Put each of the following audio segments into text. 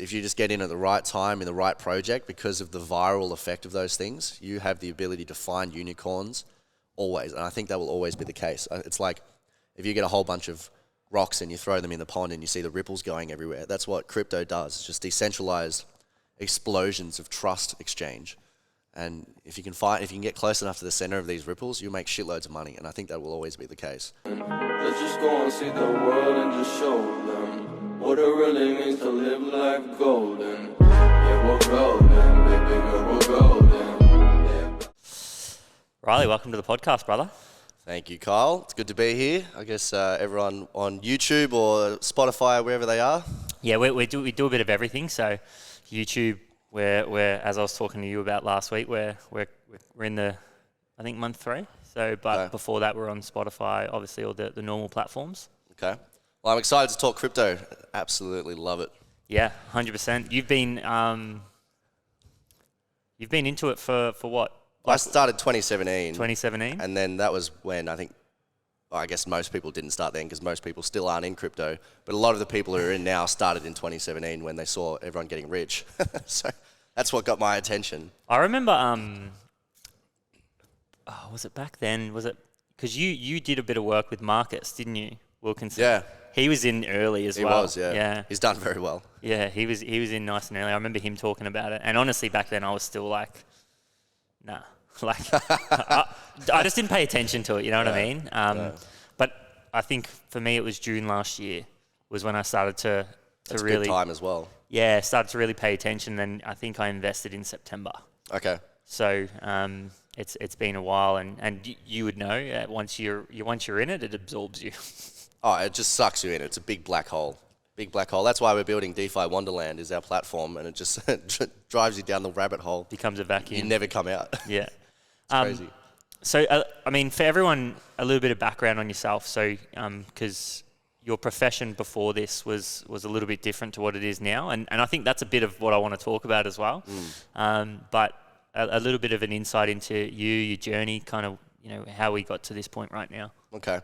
If you just get in at the right time in the right project, because of the viral effect of those things, you have the ability to find unicorns always. And I think that will always be the case. It's like if you get a whole bunch of rocks and you throw them in the pond and you see the ripples going everywhere. That's what crypto does. It's just decentralized explosions of trust exchange. And if you can get close enough to the center of these ripples, you'll make shitloads of money. And I think that will always be the case. Let's just go and see the world and just show them what it really means to live life golden. Yeah, we're golden, baby girl, we're golden. Yeah. Riley, welcome to the podcast, brother. Thank you, Kyle. It's good to be here. I guess everyone on YouTube or Spotify, wherever they are. Yeah, we do a bit of everything. So YouTube, we're as I was talking to you about last week, we're in the, I think, month 3. So, but Okay. Before that, we're on Spotify, obviously all the normal platforms. Okay. Well, I'm excited to talk crypto. Absolutely love it. Yeah, 100%. You've been into it for what? I started 2017. 2017? And then that was when I guess most people didn't start then because most people still aren't in crypto. But a lot of the people who are in now started in 2017 when they saw everyone getting rich. So that's what got my attention. I remember, was it back then? Was it, because you did a bit of work with Marcus, didn't you, Wilkinson? Yeah. He was in early as well. He was, yeah. He's done very well. Yeah, he was in nice and early. I remember him talking about it. And honestly, back then I was still like, nah. Like, I just didn't pay attention to it, you know what I mean? But I think for me it was June last year was when I started to That's really... a good time as well. Yeah, started to really pay attention. Then I think I invested in September. Okay. So it's been a while, and you would know once you're in it, it absorbs you. Oh, it just sucks you in. It's a big black hole. Big black hole. That's why we're building Defi Wonderland is our platform, and it just drives you down the rabbit hole. Becomes a vacuum. You never come out. Yeah. It's crazy. So, I mean, for everyone, a little bit of background on yourself. So, because your profession before this was a little bit different to what it is now, and I think that's a bit of what I want to talk about as well. But a little bit of an insight into your journey, kind of, how we got to this point right now. Okay.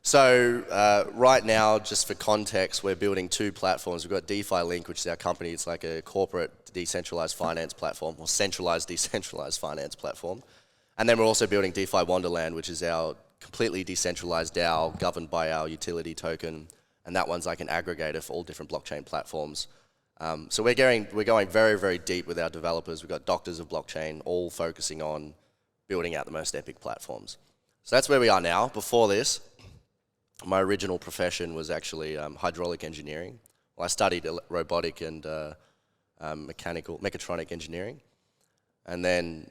So right now, just for context, we're building 2 platforms. We've got Defi Link, which is our company. It's like a corporate decentralized finance platform, or centralized decentralized finance platform. And then we're also building Defi Wonderland, which is our completely decentralized DAO governed by our utility token. And that one's like an aggregator for all different blockchain platforms. So we're going very, very deep with our developers. We've got doctors of blockchain, all focusing on building out the most epic platforms. So that's where we are now. Before this, my original profession was actually hydraulic engineering. Well, I studied robotic and mechatronic engineering, and then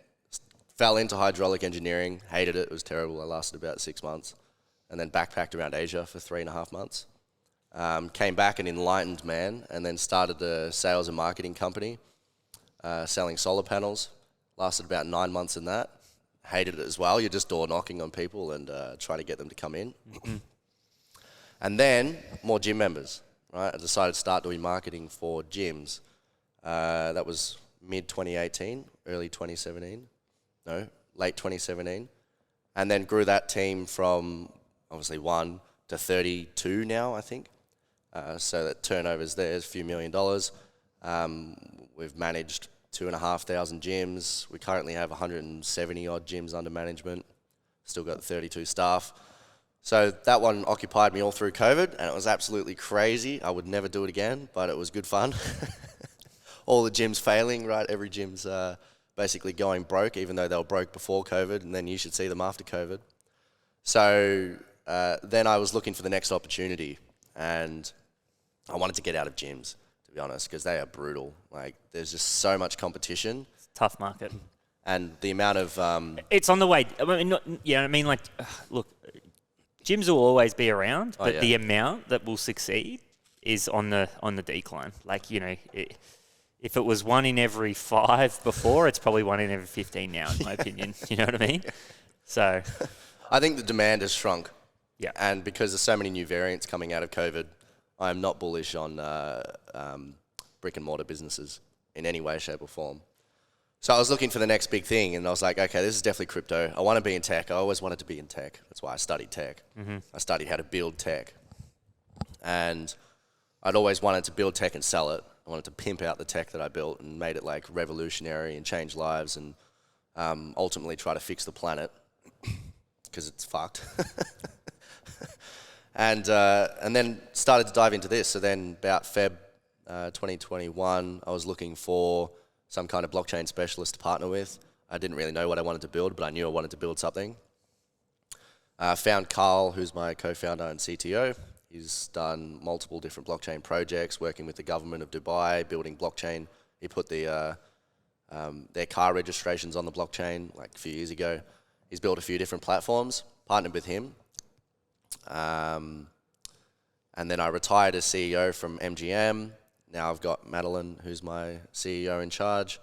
fell into hydraulic engineering, hated it, it was terrible. I lasted about 6 months, and then backpacked around Asia for 3.5 months. Came back an enlightened man, and then started a sales and marketing company, selling solar panels. Lasted about 9 months in that. Hated it as well. You're just door knocking on people and trying to get them to come in. And then more gym members, right? I decided to start doing marketing for gyms. That was mid 2018, early 2017. No, late 2017. And then grew that team from obviously 1 to 32 now, I think. So that turnover's there is a few $1 million. We've managed 2,500 gyms. We currently have 170 odd gyms under management. Still got 32 staff. So that one occupied me all through COVID, and it was absolutely crazy. I would never do it again, but it was good fun. All the gyms failing, right? Every gym's basically going broke, even though they were broke before COVID, and then you should see them after COVID. So then I was looking for the next opportunity, and I wanted to get out of gyms, to be honest, because they are brutal. Like, there's just so much competition. It's a tough market. And the amount of... it's on the way. I mean, look, gyms will always be around, but the amount that will succeed is on the decline. Like, if it was 1 in every 5 before, it's probably 1 in every 15 now, in my opinion. You know what I mean? So, I think the demand has shrunk. Yeah. And because there's so many new variants coming out of COVID, I'm not bullish on brick and mortar businesses in any way, shape or form. So I was looking for the next big thing, and I was like, okay, this is definitely crypto. I want to be in tech. I always wanted to be in tech. That's why I studied tech. I studied how to build tech. And I'd always wanted to build tech and sell it. I wanted to pimp out the tech that I built and made it like revolutionary and change lives and ultimately try to fix the planet because it's fucked. And then started to dive into this. So then about Feb 2021, I was looking for some kind of blockchain specialist to partner with. I didn't really know what I wanted to build, but I knew I wanted to build something. Found Carl, who's my co-founder and CTO. He's done multiple different blockchain projects, working with the government of Dubai, building blockchain. He put their car registrations on the blockchain like a few years ago. He's built a few different platforms, partnered with him. And then I retired as CEO from MGM. Now I've got Madeline, who's my CEO in charge,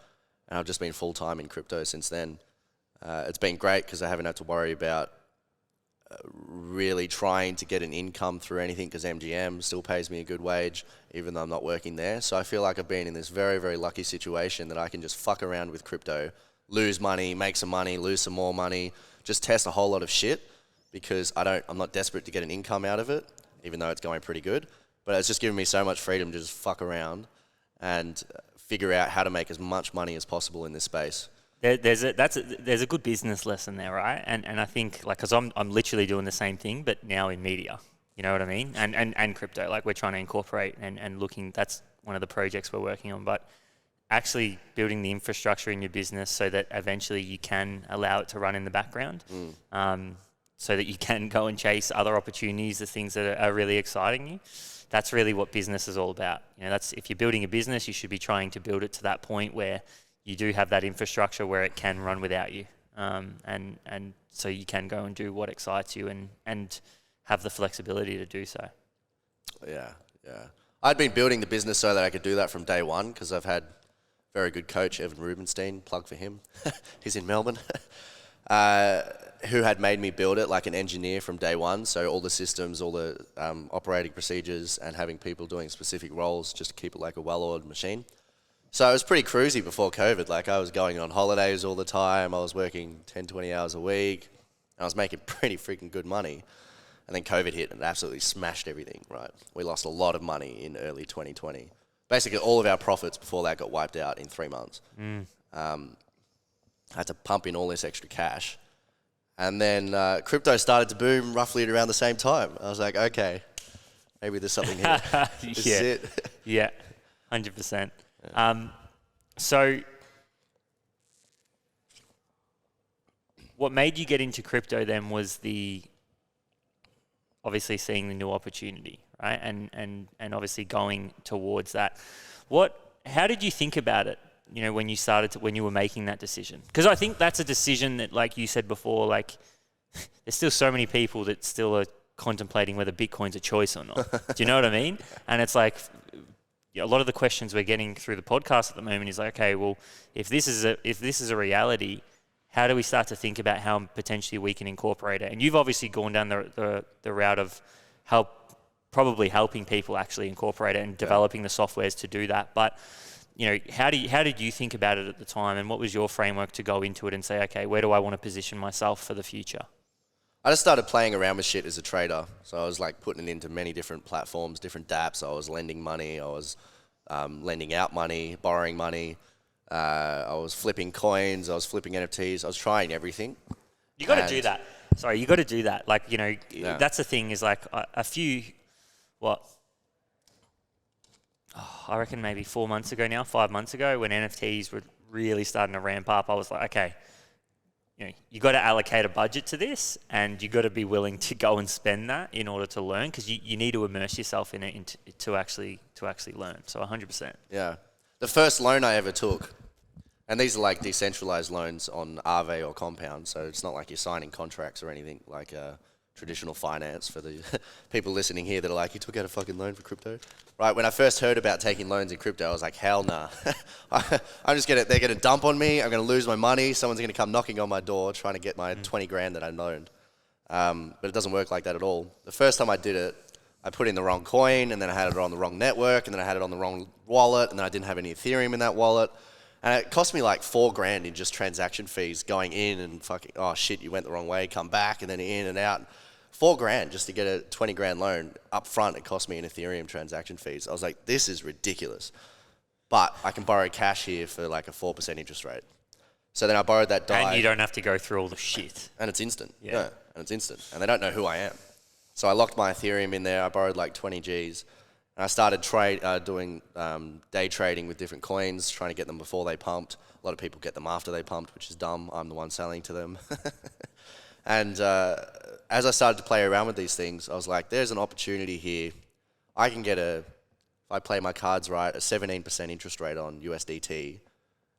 and I've just been full-time in crypto since then. It's been great because I haven't had to worry about really trying to get an income through anything because MGM still pays me a good wage even though I'm not working there. So I feel like I've been in this very, very lucky situation that I can just fuck around with crypto, lose money, make some money, lose some more money, just test a whole lot of shit because I'm not desperate to get an income out of it, even though it's going pretty good. But it's just given me so much freedom to just fuck around and figure out how to make as much money as possible in this space. There's a good business lesson there, right? And I think, like, because I'm literally doing the same thing, but now in media. You know what I mean? And crypto. Like, we're trying to incorporate and looking. That's one of the projects we're working on. But actually building the infrastructure in your business so that eventually you can allow it to run in the background, so that you can go and chase other opportunities, the things that are really exciting you. That's really what business is all about. You know, that's if you're building a business, you should be trying to build it to that point where you do have that infrastructure where it can run without you, and so you can go and do what excites you and have the flexibility to do so. Yeah. I'd been building the business so that I could do that from day one because I've had very good coach, Evan Rubenstein, plug for him. He's in Melbourne, who had made me build it like an engineer from day one. So all the systems, all the operating procedures and having people doing specific roles just to keep it like a well-oiled machine. So it was pretty cruisy before COVID. Like I was going on holidays all the time. I was working 10, 20 hours a week. And I was making pretty freaking good money. And then COVID hit and it absolutely smashed everything, right? We lost a lot of money in early 2020. Basically all of our profits before that got wiped out in 3 months. I had to pump in all this extra cash. And then crypto started to boom roughly at around the same time. I was like, okay, maybe there's something here. This is it. Yeah, 100%. So what made you get into crypto then was obviously seeing the new opportunity, right? And obviously going towards that. How did you think about it, you know, when you were making that decision? Because I think that's a decision that, like you said before, like there's still so many people that still are contemplating whether Bitcoin's a choice or not. Do you know what I mean? And it's like, a lot of the questions we're getting through the podcast at the moment is like, okay, well, if this is a reality, how do we start to think about how potentially we can incorporate it? And you've obviously gone down the route of probably helping people actually incorporate it and developing the softwares to do that. But you know, how did you think about it at the time, and what was your framework to go into it and say, okay, where do I want to position myself for the future? I just started playing around with shit as a trader. So I was like putting it into many different platforms, different dApps. I was lending money. I was lending out money, borrowing money. I was flipping coins. I was flipping NFTs. I was trying everything. You got to do that. Sorry, you got to do that. Like, you know, that's the thing is like I reckon maybe 5 months ago, when NFTs were really starting to ramp up, I was like, okay, you know, you got to allocate a budget to this, and you got to be willing to go and spend that in order to learn, because you need to immerse yourself in it to actually learn. So 100%. Yeah, the first loan I ever took, and these are like decentralized loans on Aave or Compound, so it's not like you're signing contracts or anything like traditional finance for the people listening here that are like, you took out a fucking loan for crypto? Right, when I first heard about taking loans in crypto, I was like, hell nah. They're gonna dump on me, I'm gonna lose my money, someone's gonna come knocking on my door trying to get my 20 grand that I loaned. But it doesn't work like that at all. The first time I did it, I put in the wrong coin, and then I had it on the wrong network, and then I had it on the wrong wallet, and then I didn't have any Ethereum in that wallet. And it cost me like $4,000 in just transaction fees going in and fucking, oh shit, you went the wrong way, come back, and then in and out. $4,000 just to get a 20 grand loan up front. It cost me an Ethereum transaction fees. I was like, this is ridiculous. but I can borrow cash here for like a 4% interest rate. So then I borrowed that DAI. And you don't have to go through all the shit. And it's instant. Yeah. No, and it's instant. And they don't know who I am. So I locked my Ethereum in there. I borrowed like 20 Gs. And I started doing day trading with different coins, trying to get them before they pumped. A lot of people get them after they pumped, which is dumb. I'm the one selling to them. And as I started to play around with these things, I was like, there's an opportunity here. I can get if I play my cards right, a 17% interest rate on USDT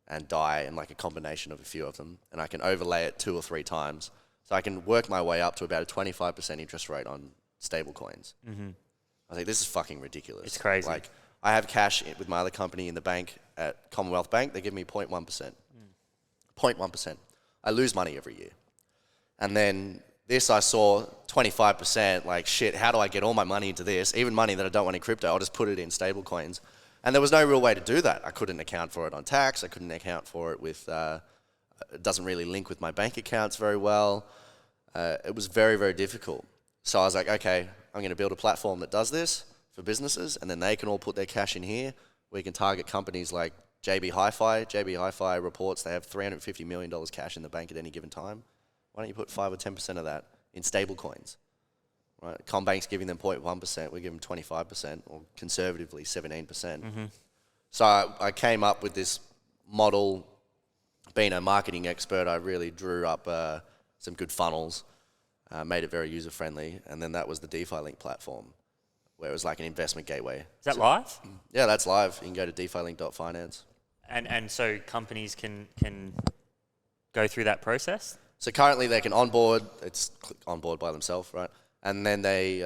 and DAI, and like a combination of a few of them. And I can overlay it 2 or 3 times. So I can work my way up to about a 25% interest rate on stable coins. Mm-hmm. I think this is fucking ridiculous. It's crazy. Like, I have cash with my other company in the bank at Commonwealth Bank. They give me 0.1%. 0.1%. I lose money every year. And then this, I saw 25%, like, shit, how do I get all my money into this? Even money that I don't want in crypto, I'll just put it in stable coins. And there was no real way to do that. I couldn't account for it on tax. I couldn't account for it with, it doesn't really link with my bank accounts very well. It was very, very difficult. So I was like, okay, I'm going to build a platform that does this for businesses, and then they can all put their cash in here. We can target companies like JB Hi-Fi. JB Hi-Fi reports they have $350 million cash in the bank at any given time. Why don't you put 5 or 10% of that in stable coins? Right? Combank's giving them 0.1%. We give them 25%, or conservatively 17%. Mm-hmm. So I came up with this model. Being a marketing expert, I really drew up some good funnels, made it very user-friendly, and then that was the Defi Link platform, where it was like an investment gateway. Is that live? Yeah, that's live. You can go to defilink.finance. And so companies can go through that process? So currently they can onboard, it's onboard by themselves, right? And then they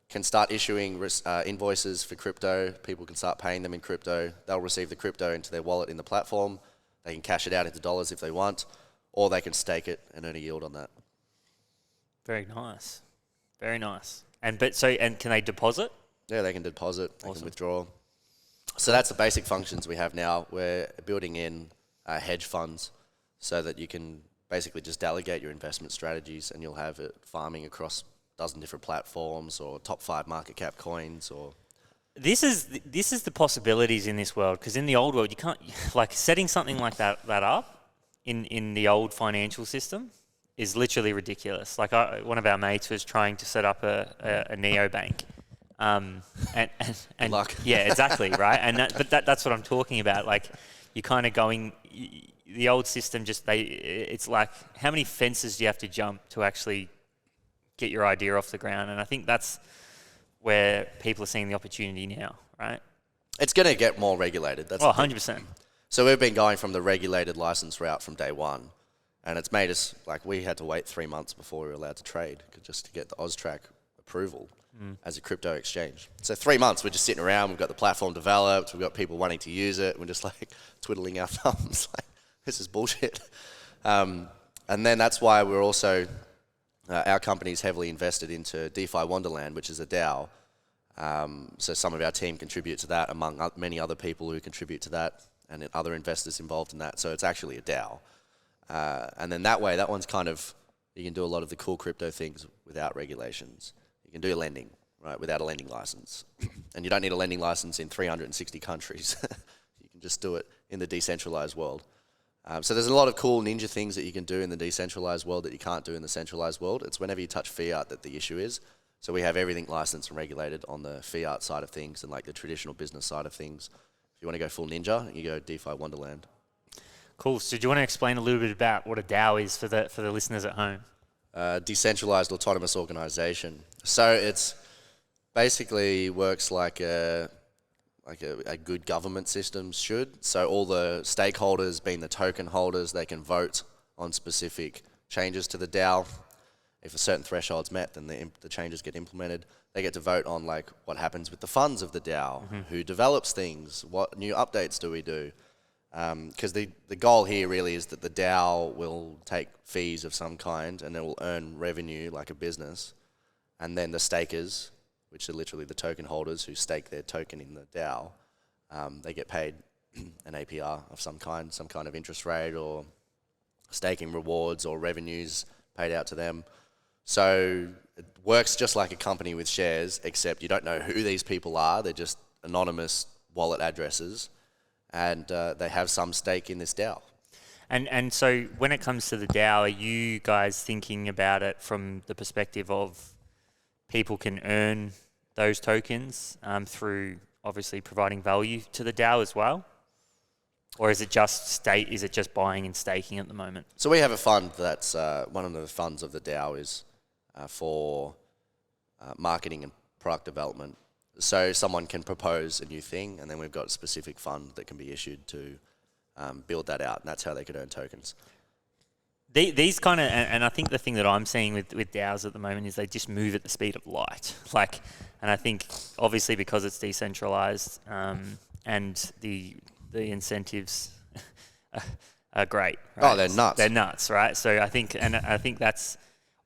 can start issuing invoices for crypto. People can start paying them in crypto. They'll receive the crypto into their wallet in the platform. They can cash it out into dollars if they want, or they can stake it and earn a yield on that. Very nice. Very nice. And can they deposit? Yeah, they can deposit, Awesome. they can withdraw. So that's the basic functions we have now. We're building in hedge funds so that you can basically just delegate your investment strategies and you'll have it farming across a dozen different platforms or top 5 market cap coins or... This is the possibilities in this world, because in the old world, you can't, like, setting something like that up in the old financial system is literally ridiculous. Like, one of our mates was trying to set up a neobank. And Good luck. Yeah, exactly, right? And that's what I'm talking about. Like, you're kind of going, the old system it's like, how many fences do you have to jump to actually get your idea off the ground? And I think that's where people are seeing the opportunity now, right? It's going to get more regulated. That's 100%. So we've been going from the regulated license route from day one, and it's made us, like, we had to wait 3 months before we were allowed to trade just to get the AUSTRAC approval as a crypto exchange. So 3 months, we're just sitting around, we've got the platform developed, we've got people wanting to use it, we're just like twiddling our thumbs, like, this is bullshit. And then that's why we're also, our company's heavily invested into Defi Wonderland, which is a DAO. So some of our team contribute to that, among many other people who contribute to that, and other investors involved in that. So it's actually a DAO. And then that way, that one's kind of, you can do a lot of the cool crypto things without regulations. You can do lending, right, without a lending license. And you don't need a lending license in 360 countries. You can just do it in the decentralized world. So there's a lot of cool ninja things that you can do in the decentralized world that you can't do in the centralized world. It's whenever you touch fiat that the issue is. So we have everything licensed and regulated on the fiat side of things and like the traditional business side of things. If you want to go full ninja, you go DeFi Wonderland. Cool. So do you want to explain a little bit about what a DAO is for the listeners at home? Decentralized autonomous organization. So it's basically works like a good government system should. So all the stakeholders, being the token holders, they can vote on specific changes to the DAO. If a certain threshold's met, then the changes get implemented. They get to vote on like what happens with the funds of the DAO, who develops things, what new updates do we do. Because the goal here really is that the DAO will take fees of some kind and it will earn revenue like a business. And then the stakers, which are literally the token holders who stake their token in the DAO, they get paid an APR of some kind of interest rate or staking rewards or revenues paid out to them. So it works just like a company with shares, except you don't know who these people are. They're just anonymous wallet addresses. and they have some stake in this DAO. And so when it comes to the DAO, are you guys thinking about it from the perspective of people can earn those tokens through obviously providing value to the DAO as well? Or is it just buying and staking at the moment? So we have a fund that's one of the funds of the DAO is for marketing and product development. So someone can propose a new thing, and then we've got a specific fund that can be issued to build that out, and that's how they could earn tokens. These kind of, and I think the thing that I'm seeing with DAOs at the moment is they just move at the speed of light. And I think obviously because it's decentralized and the incentives are great. Right? Oh, they're nuts. They're nuts, right? So I think that's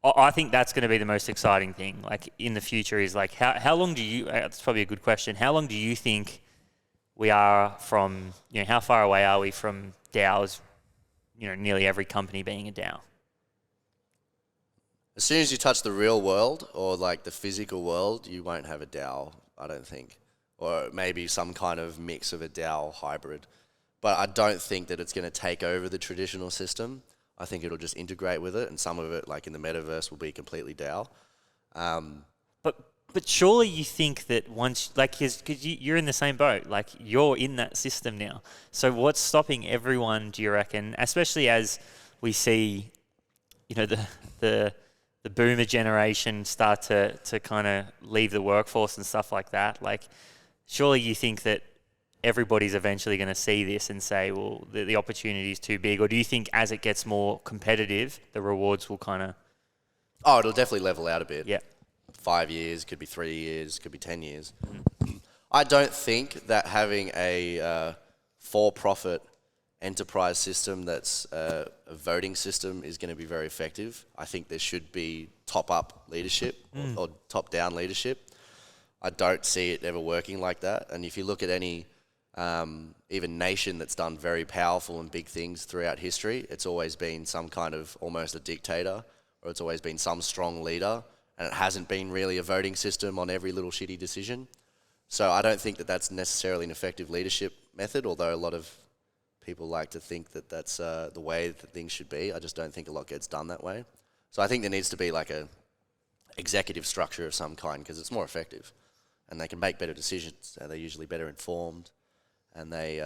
going to be the most exciting thing. Like in the future is like how long do you? That's probably a good question. How long do you think we are from? How far away are we from DAOs? Nearly every company being a DAO. As soon as you touch the real world or like the physical world, you won't have a DAO, I don't think. Or maybe some kind of mix of a DAO hybrid. But I don't think that it's going to take over the traditional system. I think it'll just integrate with it, and some of it, like in the metaverse, will be completely DAO. But surely you think that once, like, because you're in the same boat, like you're in that system now. So what's stopping everyone, do you reckon, especially as we see, the boomer generation start to kind of leave the workforce and stuff like that? Like, surely you think that everybody's eventually going to see this and say, well, the opportunity is too big? Or do you think as it gets more competitive, the rewards will kind of... Oh, it'll definitely level out a bit. Yeah. 5 years, could be 3 years, could be 10 years. I don't think that having a for-profit enterprise system that's a voting system is going to be very effective. I think there should be top-up leadership or top-down leadership. I don't see it ever working like that. And if you look at any even nation that's done very powerful and big things throughout history, it's always been some kind of almost a dictator, or it's always been some strong leader, and it hasn't been really a voting system on every little shitty decision. So I don't think that that's necessarily an effective leadership method, although a lot of people like to think that that's the way that things should be. I just don't think a lot gets done that way. So I think there needs to be like a executive structure of some kind, because it's more effective and they can make better decisions. They're usually better informed, and they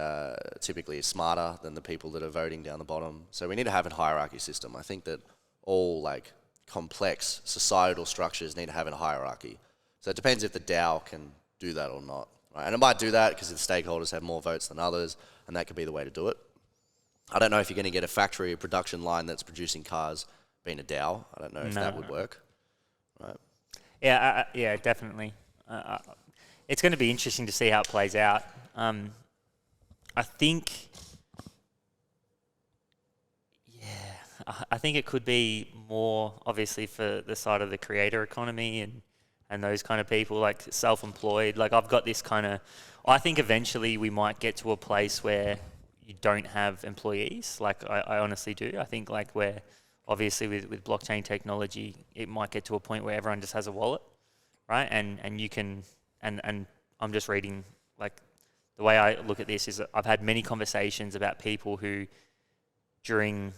typically are smarter than the people that are voting down the bottom. So we need to have a hierarchy system. I think that all like complex societal structures need to have a hierarchy. So it depends if the DAO can do that or not. Right? And it might do that because the stakeholders have more votes than others, and that could be the way to do it. I don't know if you're going to get a factory, a production line that's producing cars being a DAO. I don't know if that would work. Right? Yeah, definitely. It's going to be interesting to see how it plays out. I think it could be more obviously for the side of the creator economy and those kind of people, like self-employed. Like I've got this kind of, I think eventually we might get to a place where you don't have employees. Like I honestly do. I think like where obviously with blockchain technology, it might get to a point where everyone just has a wallet, right? And you can, and I'm just reading, like the way I look at this is that I've had many conversations about people who during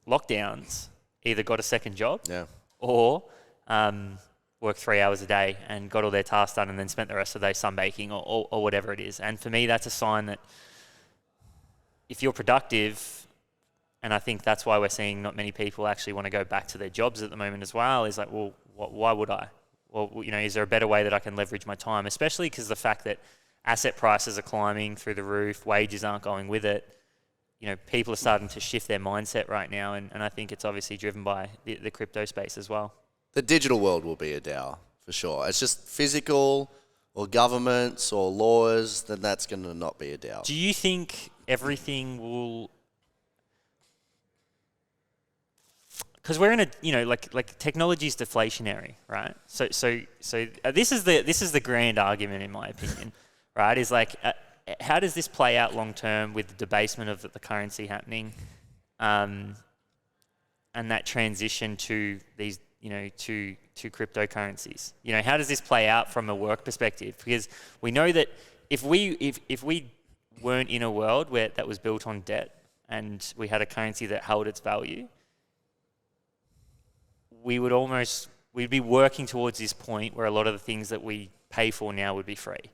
lockdowns either got a second job or worked 3 hours a day and got all their tasks done and then spent the rest of the day sunbaking or whatever it is. And for me, that's a sign that if you're productive, and I think that's why we're seeing not many people actually want to go back to their jobs at the moment as well, is like, well, why would I? Well, is there a better way that I can leverage my time? Especially because the fact that asset prices are climbing through the roof, wages aren't going with it. People are starting to shift their mindset right now, and I think it's obviously driven by the crypto space as well. The digital world will be a DAO, for sure. It's just physical or governments or laws, then that's going to not be a DAO. Do you think everything will... Because we're in a, like technology is deflationary, right? So this is the grand argument, in my opinion, right? Is like... how does this play out long term with the debasement of the currency happening, and that transition to these, to cryptocurrencies? How does this play out from a work perspective? Because we know that if we weren't in a world where that was built on debt and we had a currency that held its value, we'd be working towards this point where a lot of the things that we pay for now would be free.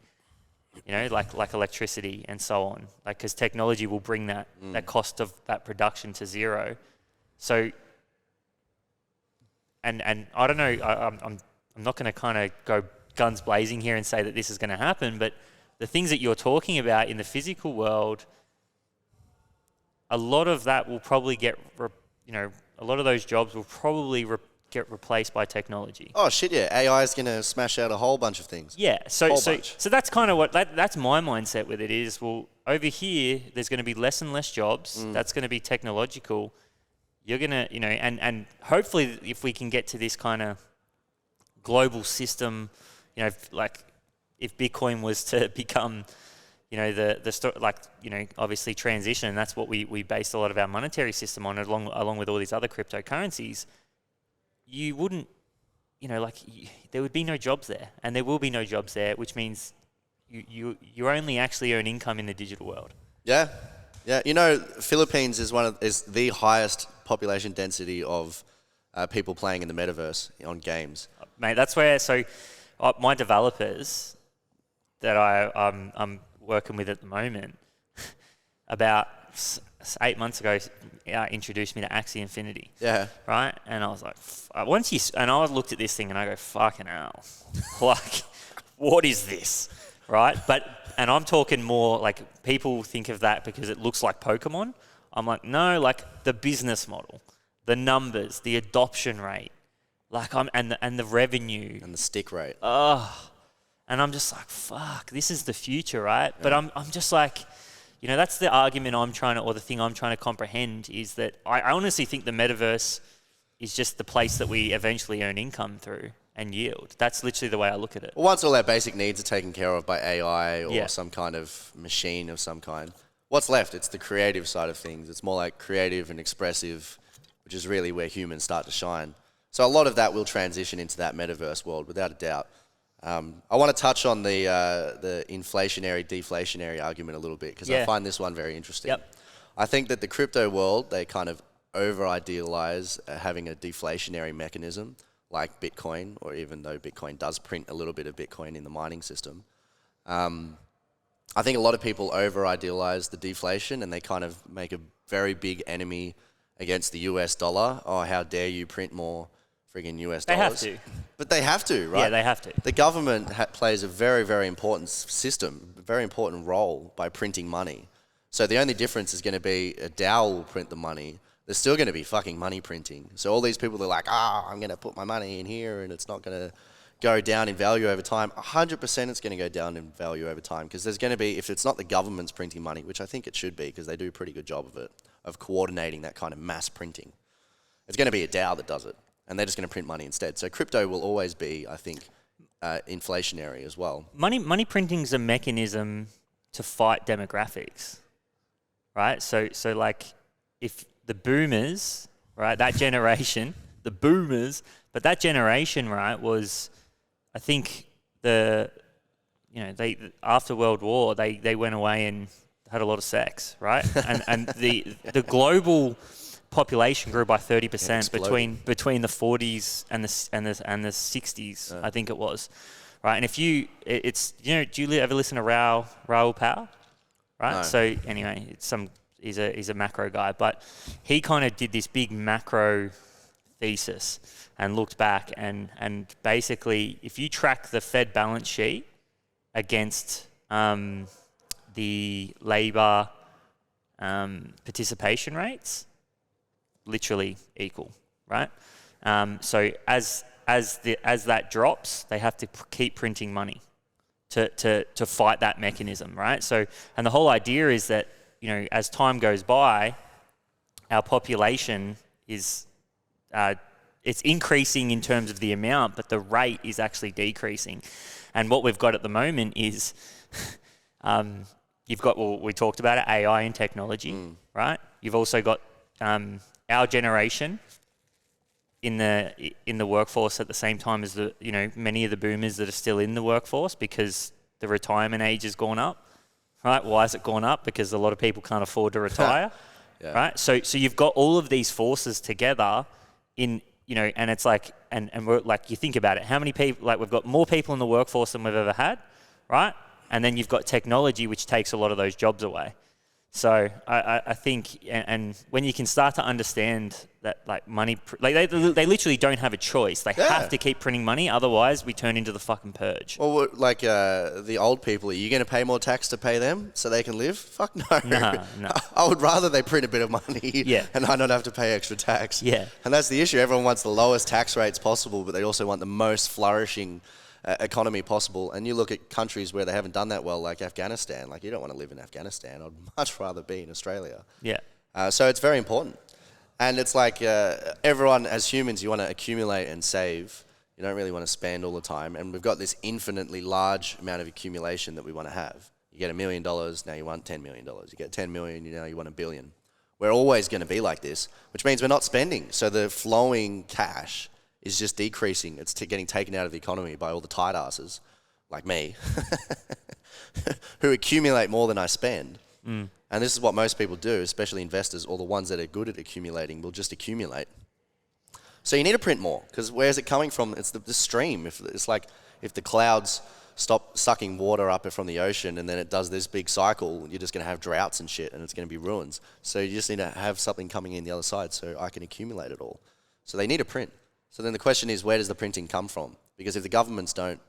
You know, like electricity and so on. Like, because technology will bring that cost of that production to zero. So, and I don't know, I'm not going to kind of go guns blazing here and say that this is going to happen, but the things that you're talking about in the physical world, a lot of that will probably get, a lot of those jobs will probably get replaced by technology. Oh shit, yeah. AI is going to smash out a whole bunch of things. Yeah, so bunch. that's kind of what, that's my mindset with it is, well, over here, there's going to be less and less jobs. That's going to be technological. You're going to, and hopefully if we can get to this kind of global system, if Bitcoin was to become, obviously transition, and that's what we based a lot of our monetary system on, along with all these other cryptocurrencies, you wouldn't, there would be no jobs there, and there will be no jobs there, which means you only actually earn income in the digital world. Yeah. Philippines is the highest population density of people playing in the metaverse on games. Mate, that's where my developers that I'm working with at the moment, about 8 months ago, introduced me to Axie Infinity. Yeah. Right? And I was like, and I looked at this thing and I go, fucking hell. Like, what is this? Right? And I'm talking more like people think of that because it looks like Pokemon. I'm like, no, like the business model, the numbers, the adoption rate, and the revenue. And the stick rate. And I'm just like, fuck, this is the future, right? Yeah. But I'm just like, that's the argument or the thing I'm trying to comprehend is that I honestly think the metaverse is just the place that we eventually earn income through and yield. That's literally the way I look at it. Well, once all our basic needs are taken care of by AI or some kind of machine of some kind, what's left? It's the creative side of things. It's more like creative and expressive, which is really where humans start to shine. So a lot of that will transition into that metaverse world, without a doubt. I want to touch on the inflationary, deflationary argument a little bit because I find this one very interesting. Yep. I think that the crypto world, they kind of over-idealize having a deflationary mechanism like Bitcoin, or even though Bitcoin does print a little bit of Bitcoin in the mining system. I think a lot of people over-idealize the deflation and they kind of make a very big enemy against the US dollar. Oh, how dare you print more friggin' US dollars. They have to. But they have to, right? Yeah, they have to. The government plays a very, very important system, a very important role by printing money. So the only difference is going to be a DAO will print the money. There's still going to be fucking money printing. So all these people are like, I'm going to put my money in here and it's not going to go down in value over time. 100% it's going to go down in value over time because there's going to be, if it's not the government's printing money, which I think it should be because they do a pretty good job of it, of coordinating that kind of mass printing, it's going to be a DAO that does it. And they're just going to print money instead. So crypto will always be, I think, inflationary as well. Money printing is a mechanism to fight demographics, right? So like if the boomers, right, that generation, the boomers, but that generation, right, was, I think they after World War they went away and had a lot of sex, right? and the global population grew by 30% between the 40s and the 60s, I think it was, right? And if do you ever listen to Raoul Pal, right? No. So anyway, he's a macro guy, but he kind of did this big macro thesis and looked back and basically, if you track the Fed balance sheet against the labor participation rates, literally equal, right? So as that drops, they have to keep printing money to fight that mechanism, right? So, and the whole idea is that, as time goes by, our population is it's increasing in terms of the amount, but the rate is actually decreasing. And what we've got at the moment is you've got, we talked about it, AI and technology, right? You've also got our generation in the workforce at the same time as many of the boomers that are still in the workforce because the retirement age has gone up. right? Why has it gone up? Because a lot of people can't afford to retire, Yeah. right? So you've got all of these forces together in, and it's like, and we're like, you think about it, how many people, like we've got more people in the workforce than we've ever had, right? And then you've got technology, which takes a lot of those jobs away. So I think, and when you can start to understand that, like money, like they literally don't have a choice. They have to keep printing money, otherwise we turn into the fucking purge. Well, like the old people, are you going to pay more tax to pay them so they can live? Fuck no. No. I would rather they print a bit of money and I don't have to pay extra tax. Yeah. And that's the issue. Everyone wants the lowest tax rates possible, but they also want the most flourishing economy possible. And you look at countries where they haven't done that well, like Afghanistan. Like, you don't want to live in Afghanistan. I'd much rather be in Australia. Yeah. So it's very important. And it's like everyone, as humans, you want to accumulate and save. You don't really want to spend all the time. And we've got this infinitely large amount of accumulation that we want to have. You get $1 million, now you want $10 million. You get 10 million, now you want $1 billion. We're always going to be like this, which means we're not spending. So the flowing cash is just decreasing. It's getting taken out of the economy by all the tight asses like me who accumulate more than I spend. And this is what most people do, especially investors, or the ones that are good at accumulating will just accumulate. So you need to print more, because where is it coming from? It's the stream. It's like if the clouds stop sucking water up from the ocean and then it does this big cycle, you're just going to have droughts and shit, and it's going to be ruins. So you just need to have something coming in the other side so I can accumulate it all. So they need to print. So then the question is, where does the printing come from? Because if the governments don't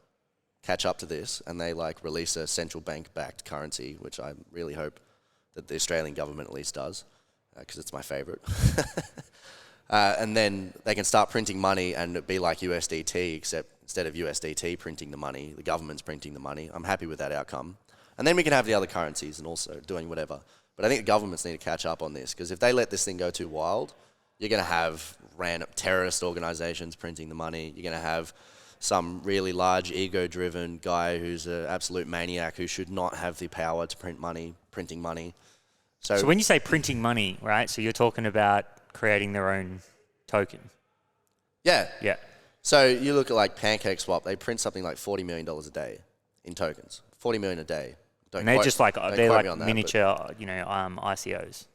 catch up to this and they like release a central bank backed currency, which I really hope that the Australian government at least does, because it's my favourite. And then they can start printing money and it be like USDT, except instead of USDT printing the money, the government's printing the money. I'm happy with that outcome. And then we can have the other currencies and also doing whatever. But I think the governments need to catch up on this, because if they let this thing go too wild, you're going to have random terrorist organizations printing the money. You're going to have some really large ego-driven guy who's an absolute maniac who should not have the power to print money, printing money. So when you say printing money, right, so you're talking about creating their own token. Yeah. Yeah. So you look at like PancakeSwap, they print something like $40 million a day in tokens. $40 million a day. And they're just like, they're like miniature, ICOs.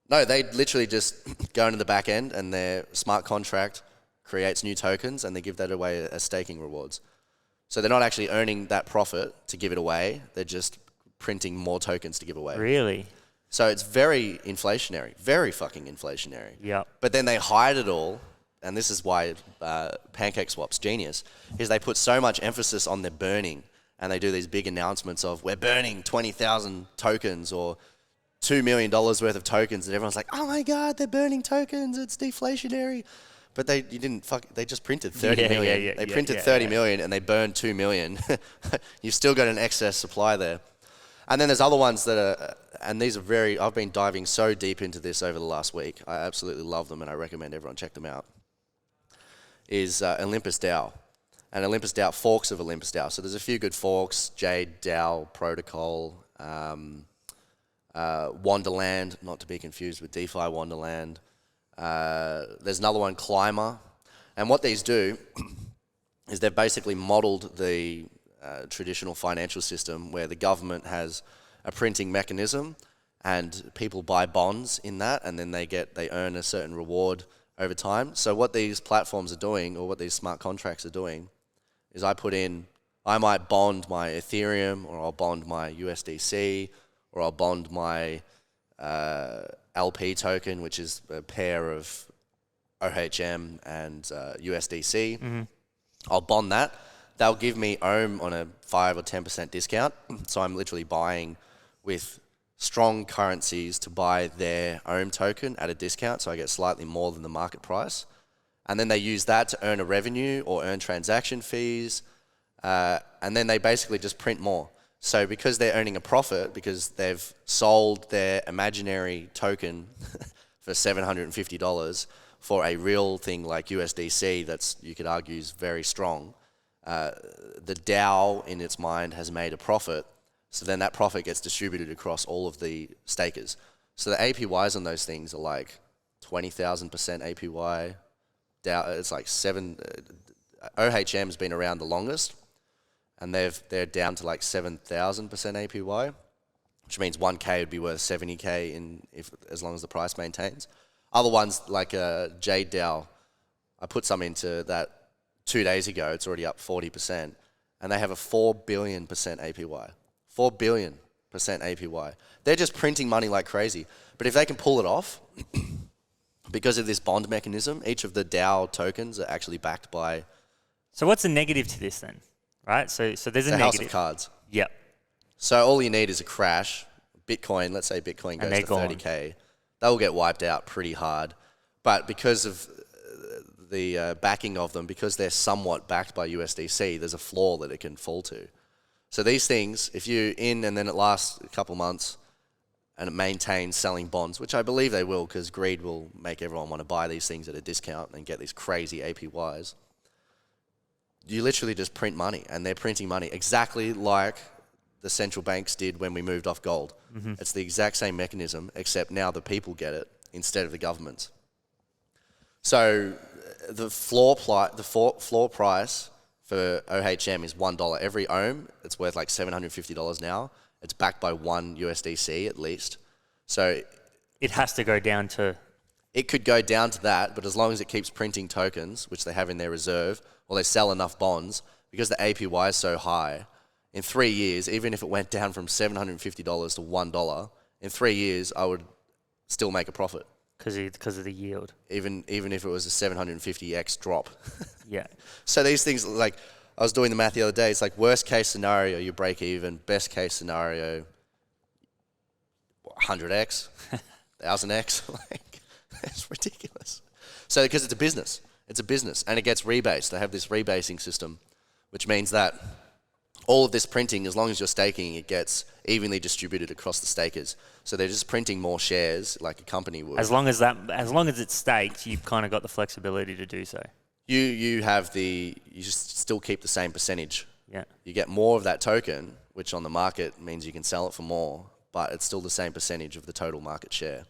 No, they literally just go into the back end and their smart contract creates new tokens and they give that away as staking rewards. So they're not actually earning that profit to give it away. They're just printing more tokens to give away. Really? So it's very inflationary, very fucking inflationary. Yeah. But then they hide it all, and this is why PancakeSwap's genius, is they put so much emphasis on their burning, and they do these big announcements of, we're burning 20,000 tokens or $2 million worth of tokens, and everyone's like, oh my God, they're burning tokens, it's deflationary. But they just printed 30 million. They printed 30 million and they burned 2 million. You've still got an excess supply there. And then there's other ones that are, and these are I've been diving so deep into this over the last week. I absolutely love them and I recommend everyone check them out. Is Olympus DAO. And Olympus DAO, forks of Olympus DAO. So there's a few good forks, Jade DAO Protocol, Wonderland, not to be confused with DeFi Wonderland. There's another one, Climber. And what these do is they've basically modeled the traditional financial system where the government has a printing mechanism and people buy bonds in that, and then they earn a certain reward over time. So what these platforms are doing, or what these smart contracts are doing, is I might bond my Ethereum, or I'll bond my USDC, or I'll bond my LP token, which is a pair of OHM and USDC. Mm-hmm. I'll bond that. They'll give me OHM on a 5 or 10% discount. So I'm literally buying with strong currencies to buy their OHM token at a discount, so I get slightly more than the market price. And then they use that to earn a revenue or earn transaction fees. And then they basically just print more. So because they're earning a profit, because they've sold their imaginary token for $750 for a real thing like USDC that's, you could argue, is very strong, the DAO in its mind has made a profit. So then that profit gets distributed across all of the stakers. So the APYs on those things are like 20,000% APY. DAO, it's like OHM's been around the longest, and they're down to like 7,000% APY. which means 1K would be worth 70K as long as the price maintains. Other ones like Jade DAO, I put some into that 2 days ago. It's already up 40%, and they have a 4 billion% APY. 4 billion% APY. They're just printing money like crazy. But if they can pull it off, because of this bond mechanism, each of the DAO tokens are actually backed by. So what's the negative to this then? Right. So there's a negative. House of cards. Yep. So all you need is a crash. Bitcoin, let's say Bitcoin goes to 30K, they will get wiped out pretty hard. But because of the backing of them, because they're somewhat backed by USDC, there's a floor that it can fall to. So these things, if you're in and then it lasts a couple months and it maintains selling bonds, which I believe they will because greed will make everyone want to buy these things at a discount and get these crazy APYs, you literally just print money, and they're printing money exactly like the central banks did when we moved off gold. Mm-hmm. It's the exact same mechanism, except now the people get it instead of the governments. So the floor price for OHM is $1. Every ohm, it's worth like $750 now. It's backed by one USDC at least. So it has to go down to... It could go down to that, but as long as it keeps printing tokens, which they have in their reserve, or they sell enough bonds, because the APY is so high, in 3 years, even if it went down from $750 to $1, in 3 years, I would still make a profit. Because of the yield. Even if it was a 750x drop. Yeah. So these things, like, I was doing the math the other day, it's like worst case scenario, you break even, best case scenario, 100x, 1000x, like, it's ridiculous. So because it's a business, and it gets rebased. They have this rebasing system, which means that all of this printing, as long as you're staking, it gets evenly distributed across the stakers. So they're just printing more shares like a company would. As long as it's staked, you've kind of got the flexibility to do so. You just still keep the same percentage. Yeah. You get more of that token, which on the market means you can sell it for more, but it's still the same percentage of the total market share.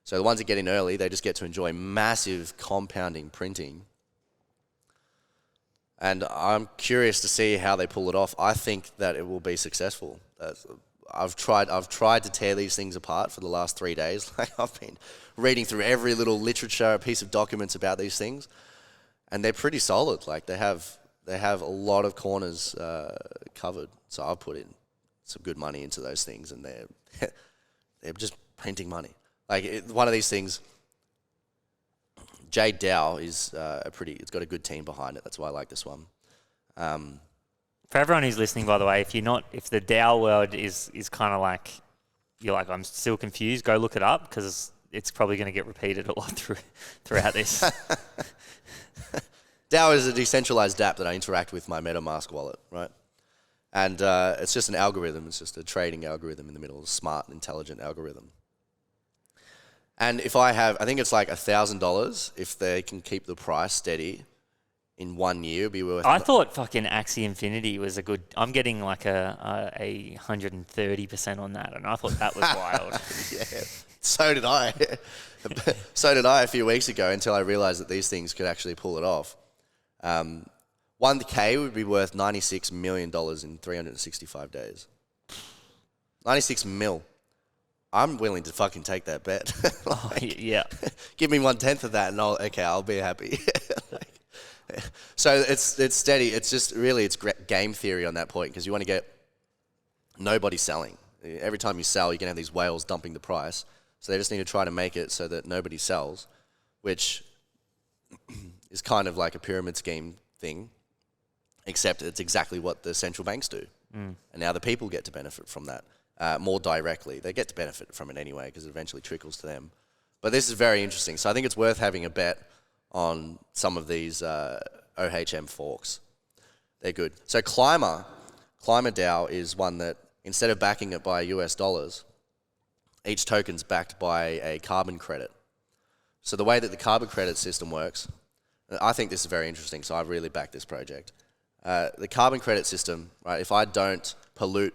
So the ones that get in early, they just get to enjoy massive compounding printing. And I'm curious to see how they pull it off. I think that it will be successful. I've tried to tear these things apart for the last 3 days. Like, I've been reading through every little literature, piece of documents about these things, and they're pretty solid. Like, they have a lot of corners covered. So I've put in some good money into those things, and they're just printing money. Like, one of these things, Jade DAO is it's got a good team behind it. That's why I like this one. For everyone who's listening, by the way, if the DAO world is kind of like, you're like, I'm still confused, go look it up, because it's probably going to get repeated a lot throughout this. DAO is a decentralized dApp that I interact with my MetaMask wallet, right? And it's just an algorithm. It's just a trading algorithm in the middle, a smart, intelligent algorithm. And if I think it's like $1,000, if they can keep the price steady in 1 year, it'd be worth... I thought fucking Axie Infinity was a good... I'm getting like a 130% on that, and I thought that was wild. Yeah, so did I. So did I a few weeks ago, until I realized that these things could actually pull it off. 1K would be worth $96 million in 365 days. 96 mil. I'm willing to fucking take that bet. Yeah. Give me 1/10 of that, and I'll be happy. So it's steady. It's just really it's game theory on that point, because you want to get nobody selling. Every time you sell, you're gonna have these whales dumping the price. So they just need to try to make it so that nobody sells, which is kind of like a pyramid scheme thing, except it's exactly what the central banks do. And now the people get to benefit from that. More directly. They get to benefit from it anyway, because it eventually trickles to them. But this is very interesting. So I think it's worth having a bet on some of these OHM forks. They're good. So Climber DAO is one that, instead of backing it by US dollars, each token's backed by a carbon credit. So the way that the carbon credit system works, I think this is very interesting, so I've really backed this project. The carbon credit system, right, if I don't pollute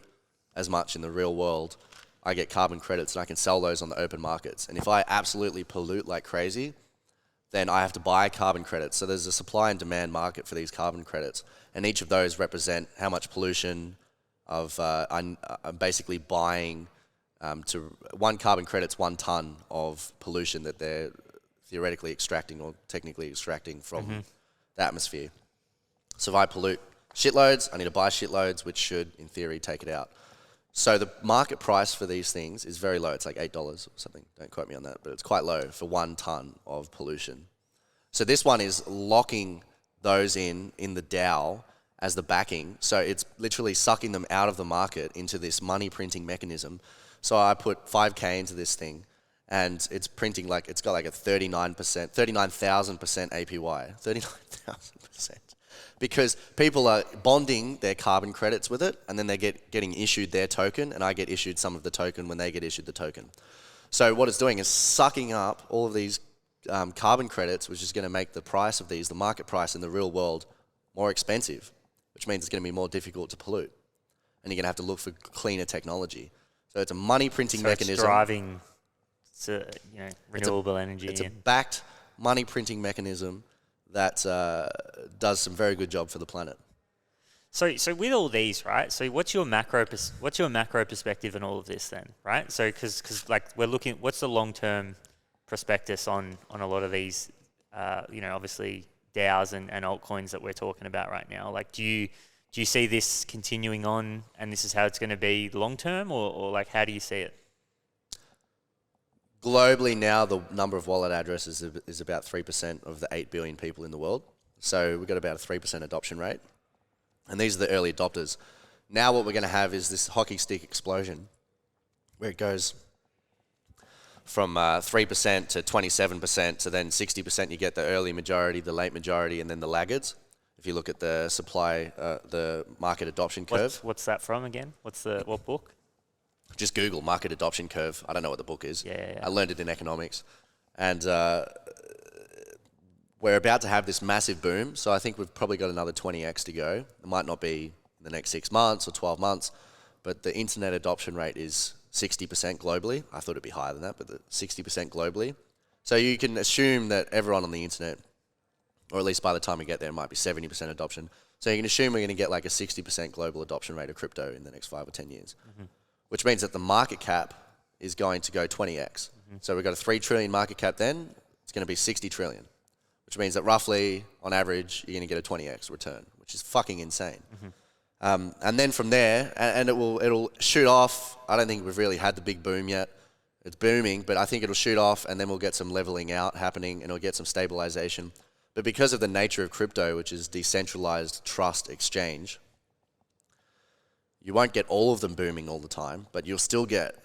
as much in the real world, I get carbon credits, and I can sell those on the open markets. And if I absolutely pollute like crazy, then I have to buy carbon credits. So there's a supply and demand market for these carbon credits, and each of those represent how much pollution I'm basically buying One carbon credit's 1 ton of pollution that they're theoretically extracting or technically extracting from the atmosphere. So if I pollute shitloads, I need to buy shitloads, which should, in theory, take it out. So the market price for these things is very low. It's like $8 or something. Don't quote me on that, but it's quite low for 1 ton of pollution. So this one is locking those in the DAO as the backing. So it's literally sucking them out of the market into this money printing mechanism. So I put 5K into this thing, and it's printing like, it's got like a 39,000% APY, 39,000%. Because people are bonding their carbon credits with it, and then they getting issued their token, and I get issued some of the token when they get issued the token. So what it's doing is sucking up all of these carbon credits, which is going to make the price of these, the market price in the real world, more expensive, which means it's going to be more difficult to pollute. And you're going to have to look for cleaner technology. So it's a money printing mechanism. It's driving renewable energy. It's a backed money printing mechanism that does some very good job for the planet. So with all these, right? So what's your macro perspective on all of this then, right? So because like we're looking, what's the long term prospectus on a lot of these, obviously DAOs and altcoins that we're talking about right now? Like, do you see this continuing on, and this is how it's going to be long term, or like how do you see it? Globally now, the number of wallet addresses is about 3% of the 8 billion people in the world. So we've got about a 3% adoption rate. And these are the early adopters. Now what we're going to have is this hockey stick explosion where it goes from 3% to 27% to then 60%. You get the early majority, the late majority, and then the laggards. If you look at the supply, the market adoption curve. What's that from again? What book? Just Google market adoption curve. I don't know what the book is. Yeah. I learned it in economics. And we're about to have this massive boom. So I think we've probably got another 20x to go. It might not be in the next 6 months or 12 months, but the internet adoption rate is 60% globally. I thought it'd be higher than that, but 60% globally. So you can assume that everyone on the internet, or at least by the time we get there, it might be 70% adoption. So you can assume we're going to get like a 60% global adoption rate of crypto in the next 5 or 10 years. Which means that the market cap is going to go 20x. So we've got a 3 trillion market cap then, it's going to be 60 trillion, which means that roughly, on average, you're going to get a 20x return, which is fucking insane. And then from there, and it'll shoot off. I don't think we've really had the big boom yet. It's booming, but I think it'll shoot off, and then we'll get some leveling out happening, and it'll get some stabilization. But because of the nature of crypto, which is decentralized trust exchange, you won't get all of them booming all the time, but you'll still get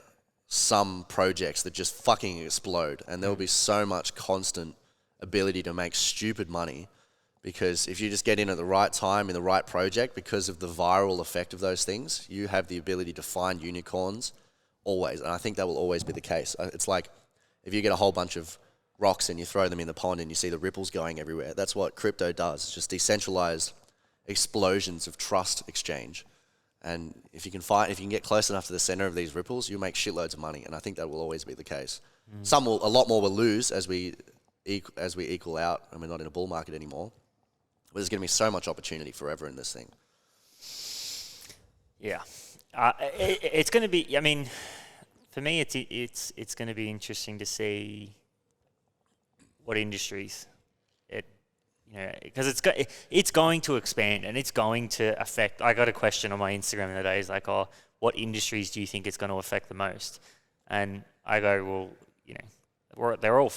some projects that just fucking explode. And there'll be so much constant ability to make stupid money, because if you just get in at the right time in the right project, because of the viral effect of those things, you have the ability to find unicorns always. And I think that will always be the case. It's like if you get a whole bunch of rocks and you throw them in the pond and you see the ripples going everywhere. That's what crypto does. It's just decentralized explosions of trust exchange. And if you can get close enough to the center of these ripples, you'll make shitloads of money. And I think that will always be the case. A lot more will lose as we equal out, and we're not in a bull market anymore. But there's going to be so much opportunity forever in this thing. Yeah, it's going to be. I mean, for me, it's going to be interesting to see what industries because it's going to expand and it's going to affect. I got a question on my Instagram the other day. It's like, what industries do you think it's going to affect the most? And I go, well, they're all.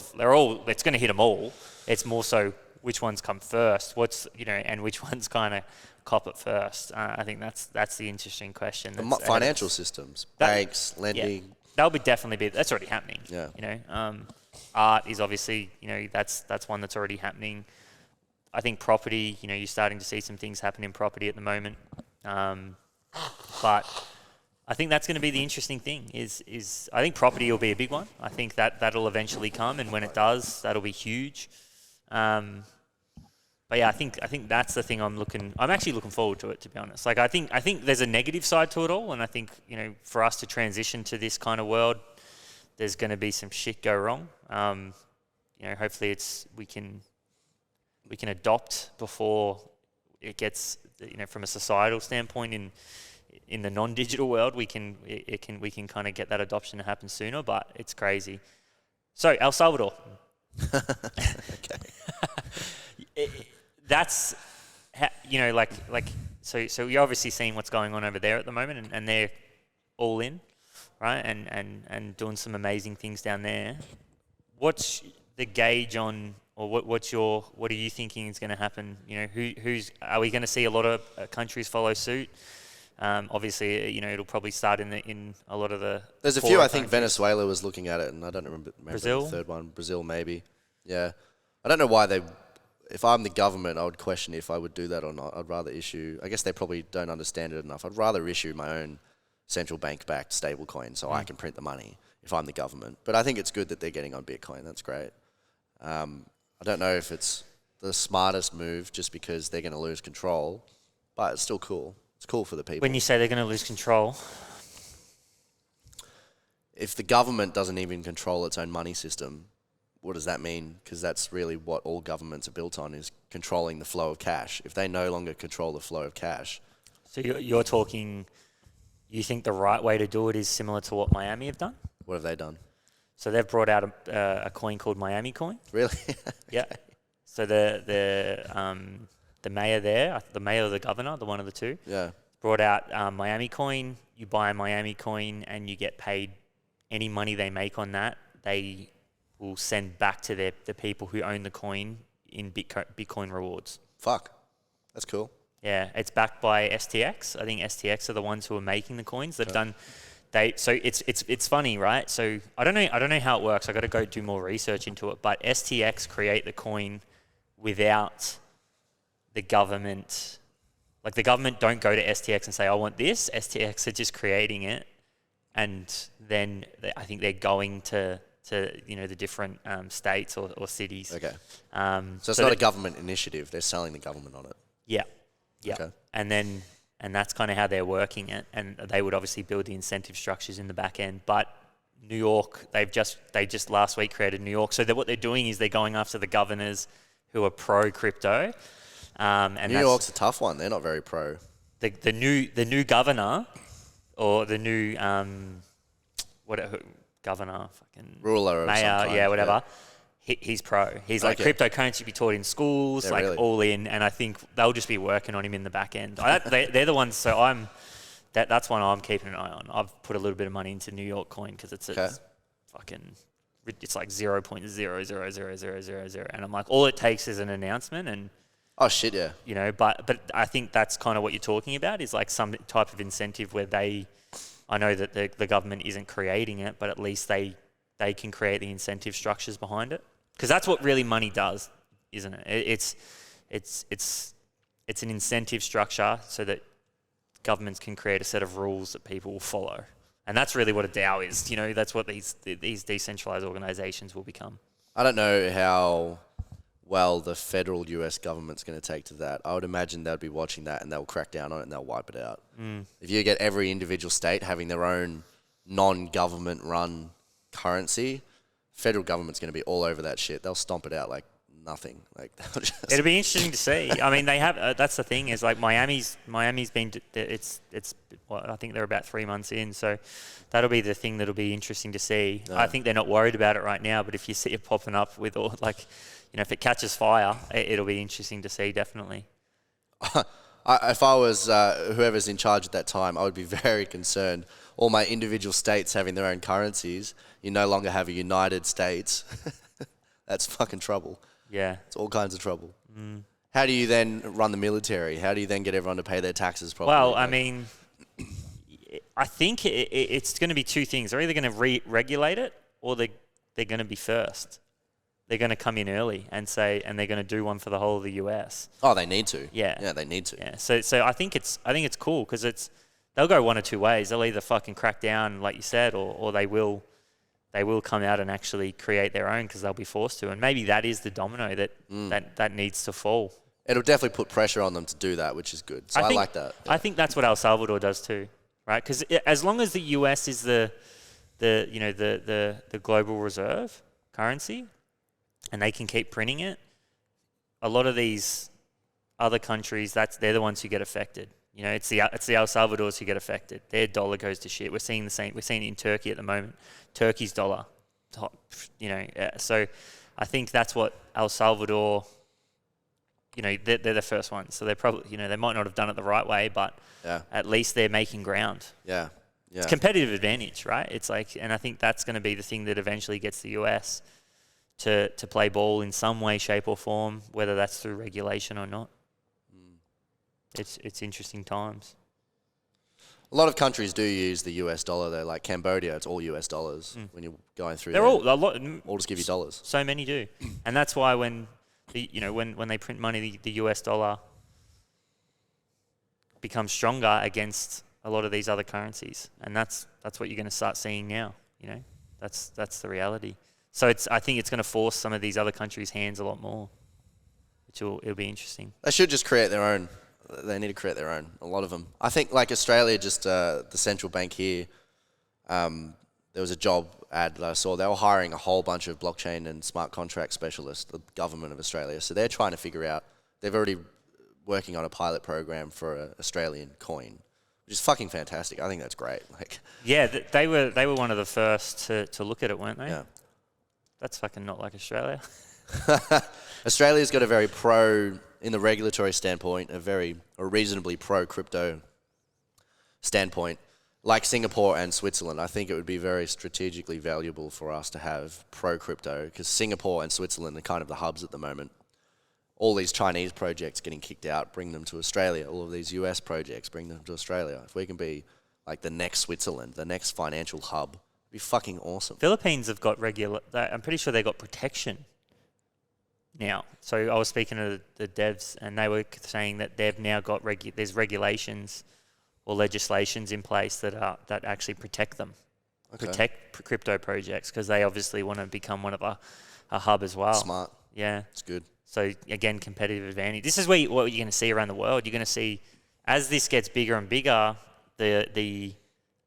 It's going to hit them all. It's more so which ones come first. And which ones kind of cop it first. I think that's the interesting question. Financial systems, banks, lending. Yeah, that'll definitely be. That's already happening. Yeah. Art is obviously, that's one that's already happening. I think property, you're starting to see some things happen in property at the moment. But I think that's going to be the interesting thing is I think property will be a big one. I think that'll eventually come, and when it does, that'll be huge. But yeah, I think that's the thing I'm actually looking forward to it, to be honest. Like I think there's a negative side to it all, and I think, for us to transition to this kind of world, there's going to be some shit go wrong. Hopefully we can adopt before it gets, from a societal standpoint, in the non-digital world, we can kind of get that adoption to happen sooner, but it's crazy. So El Salvador. Okay. That's, so you're obviously seeing what's going on over there at the moment, and they're all in, right? And doing some amazing things down there. What's the gauge on, or what are you thinking is going to happen? Are we going to see a lot of countries follow suit? Obviously, it'll probably start in a lot of the. There's a few. I think Venezuela was looking at it, and I don't remember Brazil? the third one. Brazil, maybe. Yeah, I don't know why they. If I'm the government, I would question if I would do that or not. I'd rather issue. I guess they probably don't understand it enough. I'd rather issue my own central bank-backed stablecoin so I can print the money if I'm the government. But I think it's good that they're getting on Bitcoin. That's great. I don't know if it's the smartest move just because they're going to lose control, but it's still cool. It's cool for the people. When you say they're going to lose control, if the government doesn't even control its own money system, what does that mean? Because that's really what all governments are built on, is controlling the flow of cash. If they no longer control the flow of cash. So you're talking, you think the right way to do it is similar to what Miami have done? What have they done? So they've brought out a coin called Miami Coin. Really? Yeah. So the mayor there, the mayor or the governor, the one of the two, brought out Miami Coin. You buy a Miami Coin and you get paid any money they make on that. They will send back to the people who own the coin in Bitcoin rewards. Fuck. That's cool. Yeah, it's backed by STX. I think STX are the ones who are making the coins. They've done. So it's funny, right? So I don't know how it works. I got to go do more research into it. But STX create the coin without the government. Like the government don't go to STX and say, I want this. STX are just creating it, and then I think they're going to the different states or cities. Okay. So it's not a government initiative. They're selling the government on it. Yeah. Yeah. Okay. And that's kind of how they're working it. And they would obviously build the incentive structures in the back end. But New York, they just last week created New York. So what they're doing is they're going after the governors who are pro crypto. And New York's a tough one. They're not very pro. The new governor, or the new governor, fucking ruler of mayor, some kind. yeah, whatever. He's pro. He's like, cryptocurrency be taught in schools, like really? all in. And I think they'll just be working on him in the back end. They're the ones. So that's one I'm keeping an eye on. I've put a little bit of money into New York coin because it's fucking, it's like 0.0000000, and I'm like, all it takes is an announcement, and oh shit, yeah. But I think that's kind of what you're talking about, is like some type of incentive where I know that the government isn't creating it, but at least they can create the incentive structures behind it. Because that's what really money does, isn't it? It's an incentive structure so that governments can create a set of rules that people will follow. And that's really what a DAO is. That's what these decentralized organizations will become. I don't know how well the federal US government's going to take to that. I would imagine they'll be watching that and they'll crack down on it and they'll wipe it out. If you get every individual state having their own non-government run currency, federal government's going to be all over that shit. They'll stomp it out like nothing. Like it'll be interesting to see. I mean, they have. That's the thing, is like Miami's been. It's. I think they're about 3 months in, so that'll be the thing that'll be interesting to see. No. I think they're not worried about it right now, but if you see it popping up with all if it catches fire, it'll be interesting to see, definitely. If I was whoever's in charge at that time, I would be very concerned. All my individual states having their own currencies, you no longer have a United States. That's fucking trouble. Yeah. It's all kinds of trouble. How do you then run the military? How do you then get everyone to pay their taxes properly? Well, I mean, I think it's going to be two things. They're either going to regulate it, or they're going to be first. They're going to come in early and they're going to do one for the whole of the US. Oh, they need to. Yeah. Yeah, they need to. Yeah. So I think it's cool, because they'll go one or two ways. They'll either fucking crack down, like you said, or they will come out and actually create their own, because they'll be forced to. And maybe that is the domino that needs to fall. It'll definitely put pressure on them to do that, which is good. So I like that. Yeah. I think that's what El Salvador does too, right? Because as long as the US is the global reserve currency, and they can keep printing it, a lot of these other countries, they're the ones who get affected. You know, it's the El Salvadors who get affected. Their dollar goes to shit. We're seeing the same. We're seeing it in Turkey at the moment. Turkey's dollar, you know. So I think that's what El Salvador. You know, they're the first ones. So they're probably, you know, they might not have done it the right way, but at least they're making ground. Yeah. It's competitive advantage, right? It's like, and I think that's going to be the thing that eventually gets the US to play ball in some way, shape, or form, whether that's through regulation or not. It's interesting times. A lot of countries do use the US dollar though, like Cambodia, it's all US dollars when you're going through. They're all a lot. All just give you dollars. So many do, and that's why when they print money, the US dollar becomes stronger against a lot of these other currencies, and that's what you're going to start seeing now. You know, that's the reality. So I think it's going to force some of these other countries' hands a lot more, which it'll be interesting. They should just create their own. They need to create their own, a lot of them. I think like Australia, just the central bank here, there was a job ad that I saw. They were hiring a whole bunch of blockchain and smart contract specialists, the government of Australia. So they're trying to figure out, they've already working on a pilot program for an Australian coin, which is fucking fantastic. I think that's great. Like, yeah, they were one of the first to look at it, weren't they? Yeah. That's fucking not like Australia. Australia's got a very pro, in the regulatory standpoint, a reasonably pro-crypto standpoint. Like Singapore and Switzerland, I think it would be very strategically valuable for us to have pro-crypto, because Singapore and Switzerland are kind of the hubs at the moment. All these Chinese projects getting kicked out, bring them to Australia. All of these US projects, bring them to Australia. If we can be like the next Switzerland, the next financial hub, it'd be fucking awesome. Philippines have got I'm pretty sure they got protection now. So I was speaking to the devs, and they were saying that they've now got there's regulations or legislations in place that actually protect them, protect crypto projects, because they obviously want to become one of a hub as well. Smart. Yeah, it's good. So again, competitive advantage. This is what you're going to see around the world. You're going to see, as this gets bigger and bigger, the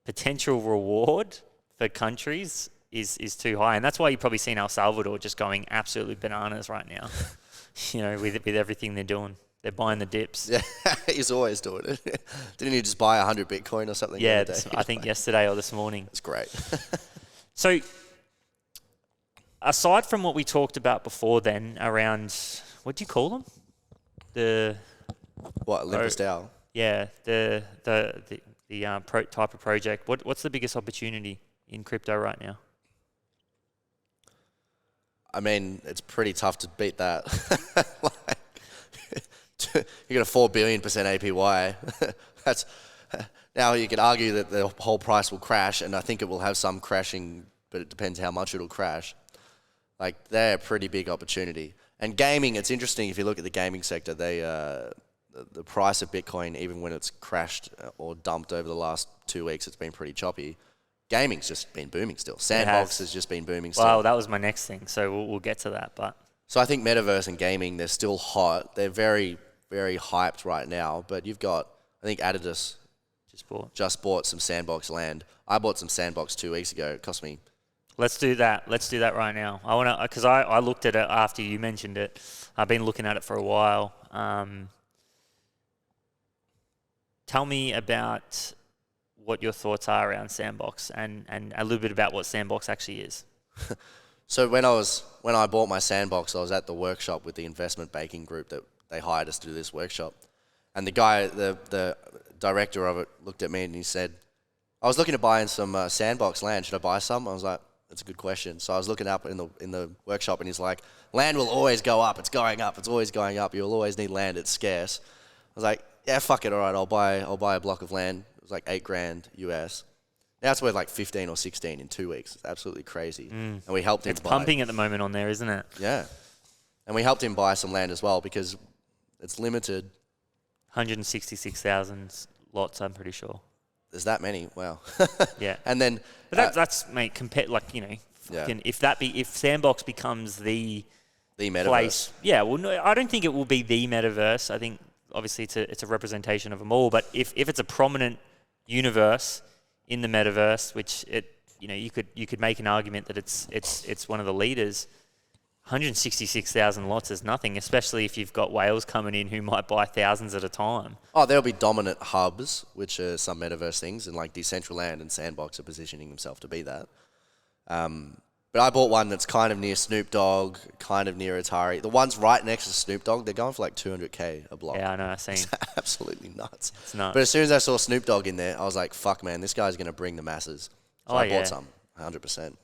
potential reward for countries is too high, and that's why you've probably seen El Salvador just going absolutely bananas right now. You know, with everything they're doing, they're buying the dips. Yeah, he's always doing it. Didn't he just buy 100 Bitcoin or something? Yeah, I think yesterday or this morning. It's great. So, aside from what we talked about before, then around, what do you call them? Olympus DAO? Yeah, the type of project. What's the biggest opportunity in crypto right now? I mean, it's pretty tough to beat that. You got a 4 billion % APY. That's now you can argue that the whole price will crash, and I think it will have some crashing, but it depends how much it'll crash. Like, they're a pretty big opportunity. And gaming, it's interesting if you look at the gaming sector. They the price of Bitcoin, even when it's crashed or dumped over the last 2 weeks, it's been pretty choppy. Gaming's just been booming still. Sandbox has just been booming still. Well, that was my next thing, so we'll get to that. But so I think metaverse and gaming, they're still hot. They're very, very hyped right now. But you've got, I think Adidas just bought some Sandbox land. I bought some Sandbox 2 weeks ago. It cost me. Let's do that. Let's do that right now. I want to, because I looked at it after you mentioned it. I've been looking at it for a while. Tell me about what your thoughts are around Sandbox and a little bit about what Sandbox actually is. So when I bought my Sandbox, I was at the workshop with the investment banking group that they hired us to do this workshop. And the guy, the director of it, looked at me and he said, I was looking to buy in some Sandbox land. Should I buy some? I was like, that's a good question. So I was looking up in the workshop, and he's like, land will always go up. It's going up. It's always going up. You'll always need land. It's scarce. I was like, yeah, fuck it. All right, I'll buy a block of land. It was like $8,000 US. Now it's worth like 15 or 16 in 2 weeks. It's absolutely crazy. And we helped him. It's pumping at the moment on there, isn't it? Yeah. And we helped him buy some land as well because it's limited. 166,000 lots, I'm pretty sure. There's that many. Wow. Yeah. And then but that's mate, like, you know, if Sandbox becomes the metaverse. Place, yeah, well, no, I don't think it will be the metaverse. I think obviously it's a representation of them all. But if it's a prominent universe in the metaverse, which you could make an argument that it's one of the leaders. 166,000 lots is nothing, especially if you've got whales coming in who might buy thousands at a time. Oh, there'll be dominant hubs, which are some metaverse things, and like Decentraland and Sandbox are positioning themselves to be that. But I bought one that's kind of near Snoop Dogg, kind of near Atari. The ones right next to Snoop Dogg, they're going for like 200K a block. Yeah, I know, I've seen. It's absolutely nuts. It's nuts. But as soon as I saw Snoop Dogg in there, I was like, fuck, man, this guy's going to bring the masses. So I bought some, 100%.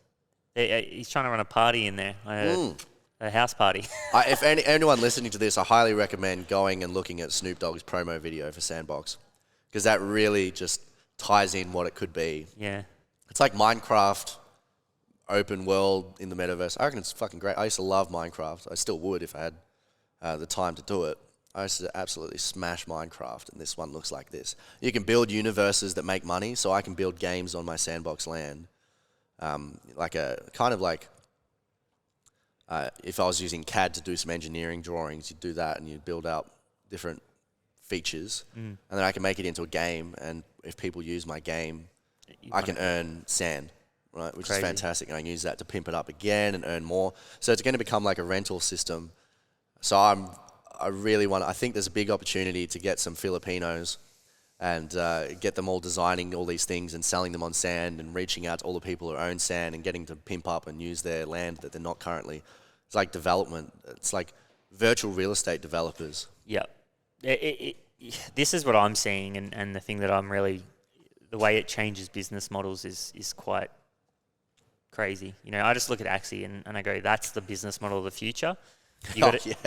He's trying to run a party in there. I heard. A house party. If anyone listening to this, I highly recommend going and looking at Snoop Dogg's promo video for Sandbox, because that really just ties in what it could be. Yeah. It's like Minecraft, open world in the metaverse. I reckon it's fucking great. I used to love Minecraft. I still would if I had the time to do it. I used to absolutely smash Minecraft, and this one looks like this. You can build universes that make money, so I can build games on my Sandbox land. Like a kind of like, if I was using CAD to do some engineering drawings, you'd do that and you'd build out different features. And then I can make it into a game, and if people use my game, I can earn sand, right? Which is fantastic, and I can use that to pimp it up again and earn more. So it's going to become like a rental system. So I really want, I think there's a big opportunity to get some Filipinos and get them all designing all these things and selling them on sand and reaching out to all the people who own sand and getting to pimp up and use their land that they're not currently. It's like development. It's like virtual real estate developers. Yeah. This is what I'm seeing, and the thing that I'm really, the way it changes business models is quite crazy. You know, I just look at Axie and I go, that's the business model of the future.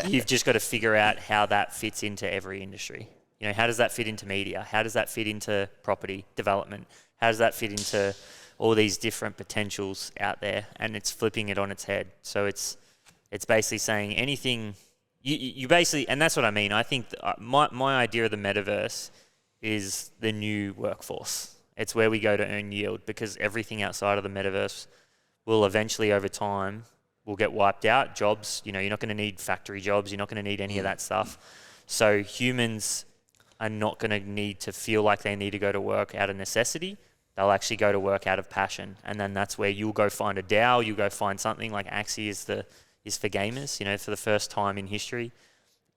You've just got to figure out how that fits into every industry. You know, how does that fit into media? How does that fit into property development? How does that fit into all these different potentials out there? And it's flipping it on its head. So it's basically saying anything. You basically, and that's what I mean. I think my idea of the metaverse is the new workforce. It's where we go to earn yield, because everything outside of the metaverse will eventually, over time, will get wiped out. Jobs, you know, you're not going to need factory jobs. You're not going to need any of that stuff. So humans are not going to need to feel like they need to go to work out of necessity. They'll actually go to work out of passion. And then that's where you'll go find a DAO, you'll go find something like Axie is for gamers. You know, for the first time in history,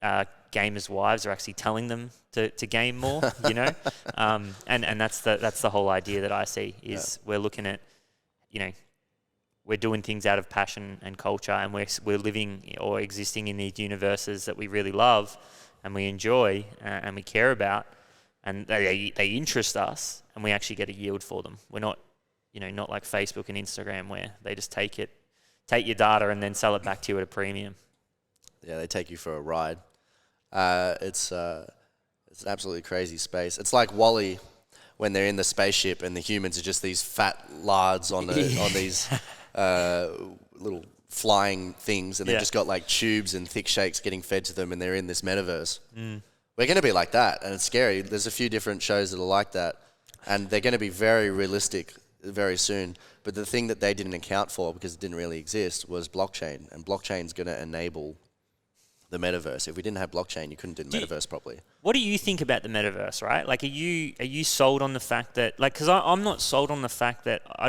gamers' wives are actually telling them to game more, you know? And that's the whole idea that I see is we're looking at, you know, we're doing things out of passion and culture, and we're living or existing in these universes that we really love and we enjoy and we care about, and they interest us, and we actually get a yield for them. We're not, you know, not like Facebook and Instagram where they just take your data and then sell it back to you at a premium. Yeah, they take you for a ride. It's an absolutely crazy space. It's like WALL-E when they're in the spaceship and the humans are just these fat lards on these little flying things, and they've just got like tubes and thick shakes getting fed to them, and they're in this metaverse. We're going to be like that, and it's scary. There's a few different shows that are like that, and they're going to be very realistic very soon. But the thing that they didn't account for, because it didn't really exist, was blockchain, and blockchain's going to enable the metaverse. If we didn't have blockchain, you couldn't do the metaverse properly. What do you think about the metaverse, right? Like, are you sold on the fact that, like, because I'm not sold on the fact that I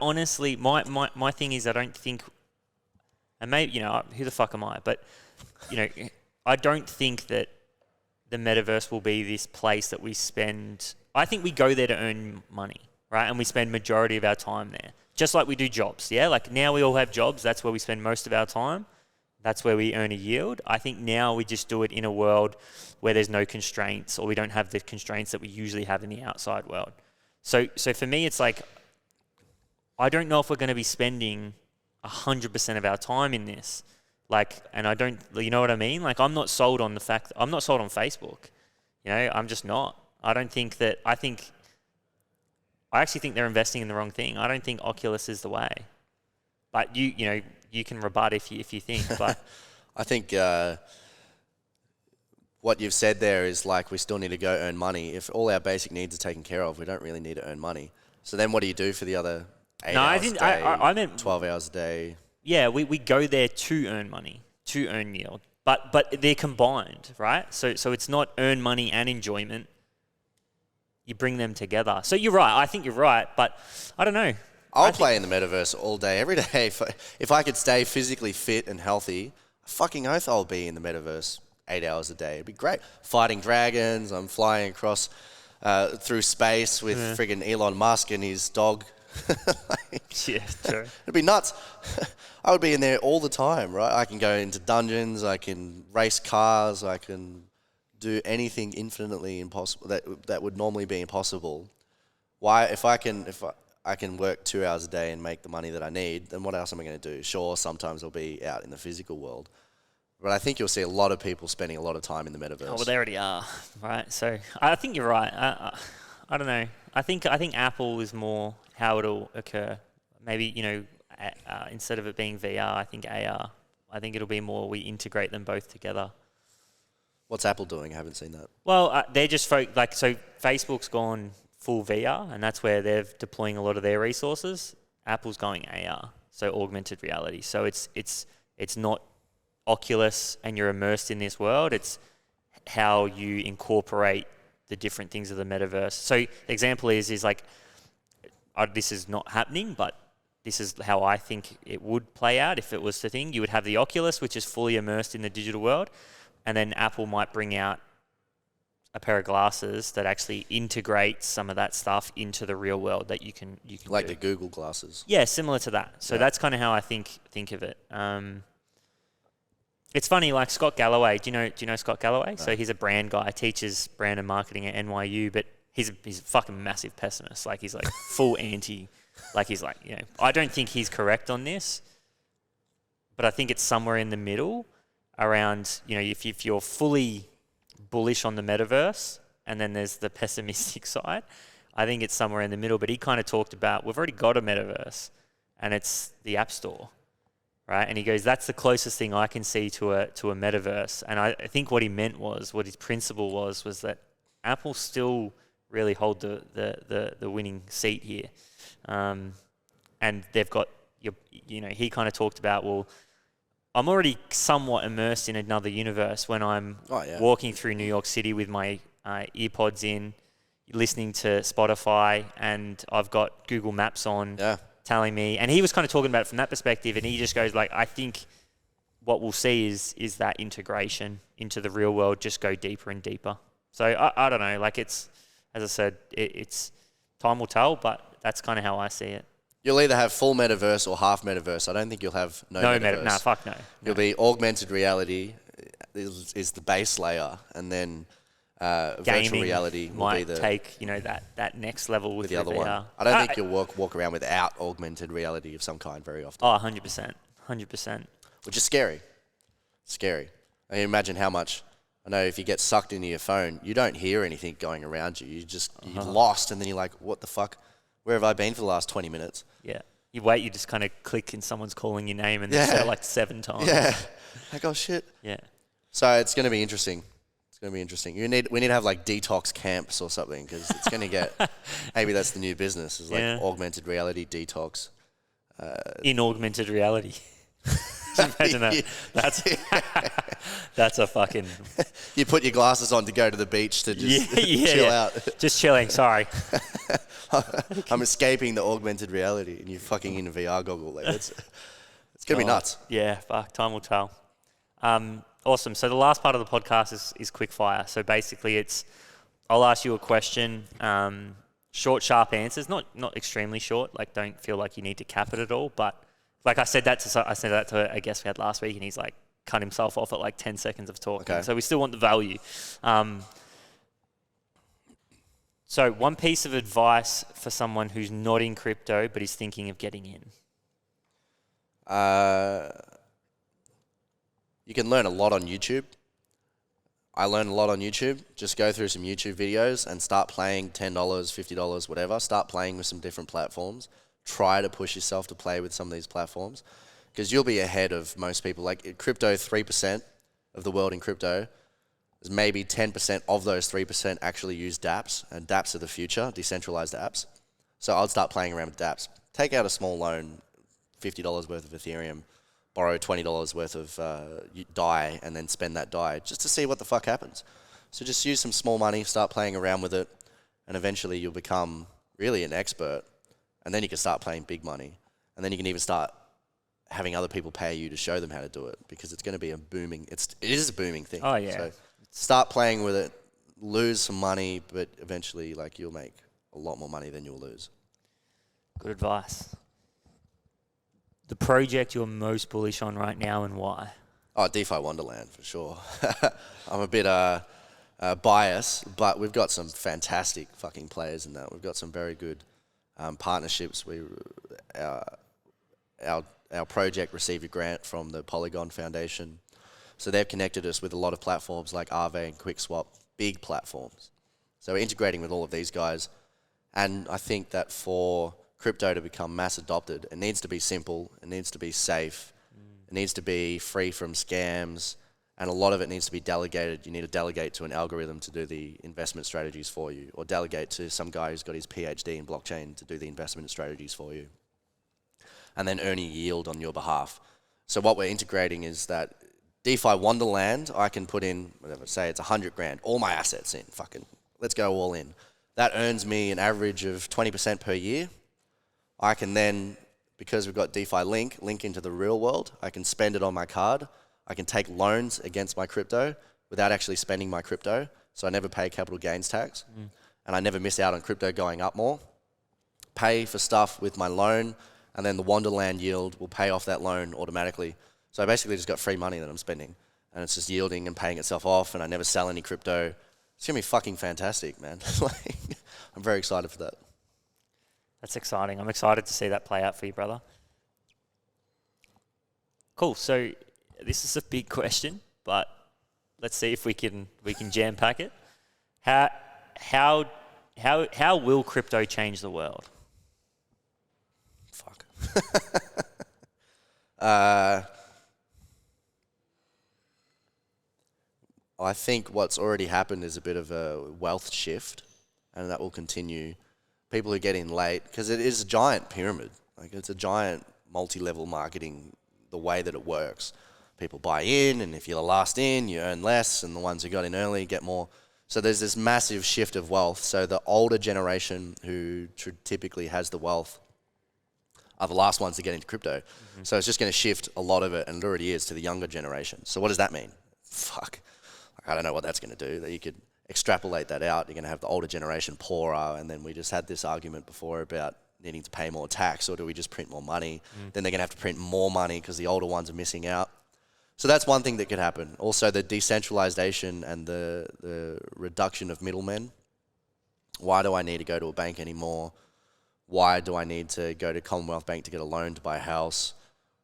honestly, my thing is I don't think, and maybe, you know, who the fuck am I? But, you know, I don't think that the metaverse will be this place that we spend. I think we go there to earn money, right? And we spend majority of our time there, just like we do jobs. Yeah, like now we all have jobs. That's where we spend most of our time. That's where we earn a yield. I think now we just do it in a world where there's no constraints, or we don't have the constraints that we usually have in the outside world. So for me, it's like, I don't know if we're going to be spending 100% of our time in this. Like, and I don't, you know what I mean? Like, I'm not sold on the fact, I'm not sold on Facebook. You know, I'm just not. I actually think they're investing in the wrong thing. I don't think Oculus is the way. But you know, you can rebut if you think, but. I think what you've said there is like, we still need to go earn money. If all our basic needs are taken care of, we don't really need to earn money. So then what do you do for the other 8 hours a day, I meant 12 hours a day? Yeah, we go there to earn money, to earn yield. But they're combined, right? So it's not earn money and enjoyment. You bring them together. So you're right. I think you're right. But I don't know. I'll play in the metaverse all day, every day. If I could stay physically fit and healthy, fucking oath I'll be in the metaverse 8 hours a day. It'd be great. Fighting dragons, I'm flying across through space with friggin' Elon Musk and his dog. Yeah, true. It'd be nuts. I would be in there all the time, right? I can go into dungeons, I can race cars, I can do anything infinitely impossible that would normally be impossible. Why, if I can work 2 hours a day and make the money that I need, then what else am I going to do? Sure, sometimes I'll be out in the physical world. But I think you'll see a lot of people spending a lot of time in the metaverse. Oh, well, they already are, right? So I think you're right. I don't know. I think Apple is more how it'll occur. Maybe, instead of it being VR, I think AR. I think it'll be more we integrate them both together. What's Apple doing? I haven't seen that. Well, they're just so Facebook's gone full VR, and that's where they're deploying a lot of their resources. Apple's going AR, so augmented reality. So it's not Oculus and you're immersed in this world. It's how you incorporate the different things of the metaverse. So the example is like, this is not happening, but this is how I think it would play out if it was the thing. You would have the Oculus, which is fully immersed in the digital world, and then Apple might bring out a pair of glasses that actually integrates some of that stuff into the real world that you can like do. the Google glasses. Yeah, similar to that. So that's kind of how I think of it. It's funny, like Scott Galloway. Do you know Scott Galloway? No. So he's a brand guy, teaches brand and marketing at NYU, but he's a fucking massive pessimist. Like he's like full anti. Like he's like, I don't think he's correct on this, but I think it's somewhere in the middle around, if you're fully bullish on the metaverse and then there's the pessimistic side, I think it's somewhere in the middle. But he kind of talked about, we've already got a metaverse and it's the App Store, right? And he goes, that's the closest thing I can see to a metaverse. And I think what he meant what his principle was that Apple still really hold the winning seat here. And they've got, he kind of talked about, well, I'm already somewhat immersed in another universe when I'm walking through New York City with my earpods in, listening to Spotify, and I've got Google Maps on telling me. And he was kind of talking about it from that perspective, and he just goes like, I think what we'll see is that integration into the real world just go deeper and deeper. So I don't know, like it's, as I said, it's time will tell, but that's kind of how I see it. You'll either have full metaverse or half metaverse. I don't think you'll have no metaverse. No, fuck no. You'll be augmented reality is the base layer, and then virtual reality will be the take that next level with the other VR. one. I don't think you'll walk around without augmented reality of some kind very often. Oh, 100%. Which is scary. Scary. I mean, imagine how much. I know if you get sucked into your phone, you don't hear anything going around you. You're lost, and then you're like, what the fuck? Where have I been for the last 20 minutes? Yeah. You wait, you just kind of click and someone's calling your name and they say it like 7 times. Yeah. Like, oh shit. Yeah. So it's going to be interesting. We need to have like detox camps or something, because it's going to get, maybe that's the new business, is like augmented reality detox. In augmented reality. Imagine that. That's a fucking... You put your glasses on to go to the beach to just chill out. Just chilling, sorry. I'm escaping the augmented reality and you're fucking in a VR goggle. Like, it's going to be nuts. Yeah, fuck, time will tell. Awesome. So the last part of the podcast is Quickfire. So basically I'll ask you a question, short, sharp answers, not extremely short. Like, don't feel like you need to cap it at all, but like I said that to a guest we had last week, and he's like cut himself off at like 10 seconds of talking. Okay. So we still want the value. So one piece of advice for someone who's not in crypto but is thinking of getting in. You can learn a lot on YouTube. I learned a lot on YouTube. Just go through some YouTube videos and start playing $10, $50, whatever. Start playing with some different platforms. Try to push yourself to play with some of these platforms, because you'll be ahead of most people. Like crypto, 3% of the world in crypto, is maybe 10% of those 3% actually use dApps, and dApps are the future, decentralized apps. So I'd start playing around with dApps. Take out a small loan, $50 worth of Ethereum, borrow $20 worth of DAI, and then spend that DAI just to see what the fuck happens. So just use some small money, start playing around with it, and eventually you'll become really an expert. And then you can start playing big money. And then you can even start having other people pay you to show them how to do it, because it's going to be it is a booming thing. Oh, yeah. So start playing with it, lose some money, but eventually like you'll make a lot more money than you'll lose. Good advice. The project you're most bullish on right now and why? Oh, Defi Wonderland for sure. I'm a bit biased, but we've got some fantastic fucking players in that. We've got some very good partnerships. Our project received a grant from the Polygon Foundation. So they've connected us with a lot of platforms like Aave and QuickSwap, big platforms. So we're integrating with all of these guys. And I think that for crypto to become mass adopted, it needs to be simple, it needs to be safe, it needs to be free from scams, and a lot of it needs to be delegated. You need to delegate to an algorithm to do the investment strategies for you, or delegate to some guy who's got his PhD in blockchain to do the investment strategies for you, and then earn a yield on your behalf. So what we're integrating is that DeFi Wonderland, I can put in, whatever, say it's 100 grand, all my assets in, fucking, let's go all in. That earns me an average of 20% per year. I can then, because we've got DeFi Link into the real world, I can spend it on my card. I can take loans against my crypto without actually spending my crypto. So I never pay capital gains tax. And I never miss out on crypto going up more. Pay for stuff with my loan, and then the Wonderland yield will pay off that loan automatically. So I basically just got free money that I'm spending, and it's just yielding and paying itself off, and I never sell any crypto. It's going to be fucking fantastic, man. I'm very excited for that. That's exciting. I'm excited to see that play out for you, brother. Cool. So this is a big question, but let's see if we can jam pack it. How will crypto change the world? Fuck. I think what's already happened is a bit of a wealth shift, and that will continue. People who get in late, because it is a giant pyramid. Like, it's a giant multi-level marketing, the way that it works. People buy in, and if you're the last in, you earn less, and the ones who got in early get more. So there's this massive shift of wealth. So the older generation who typically has the wealth are the last ones to get into crypto. So it's just going to shift a lot of it, and it already is, to the younger generation. So what does that mean? Fuck. I don't know what that's going to do. That you could extrapolate that out. You're going to have the older generation poorer, and then we just had this argument before about needing to pay more tax, or do we just print more money? Then they're going to have to print more money because the older ones are missing out. So that's one thing that could happen. Also, the decentralization and the reduction of middlemen. Why do I need to go to a bank anymore? Why do I need to go to Commonwealth Bank to get a loan to buy a house?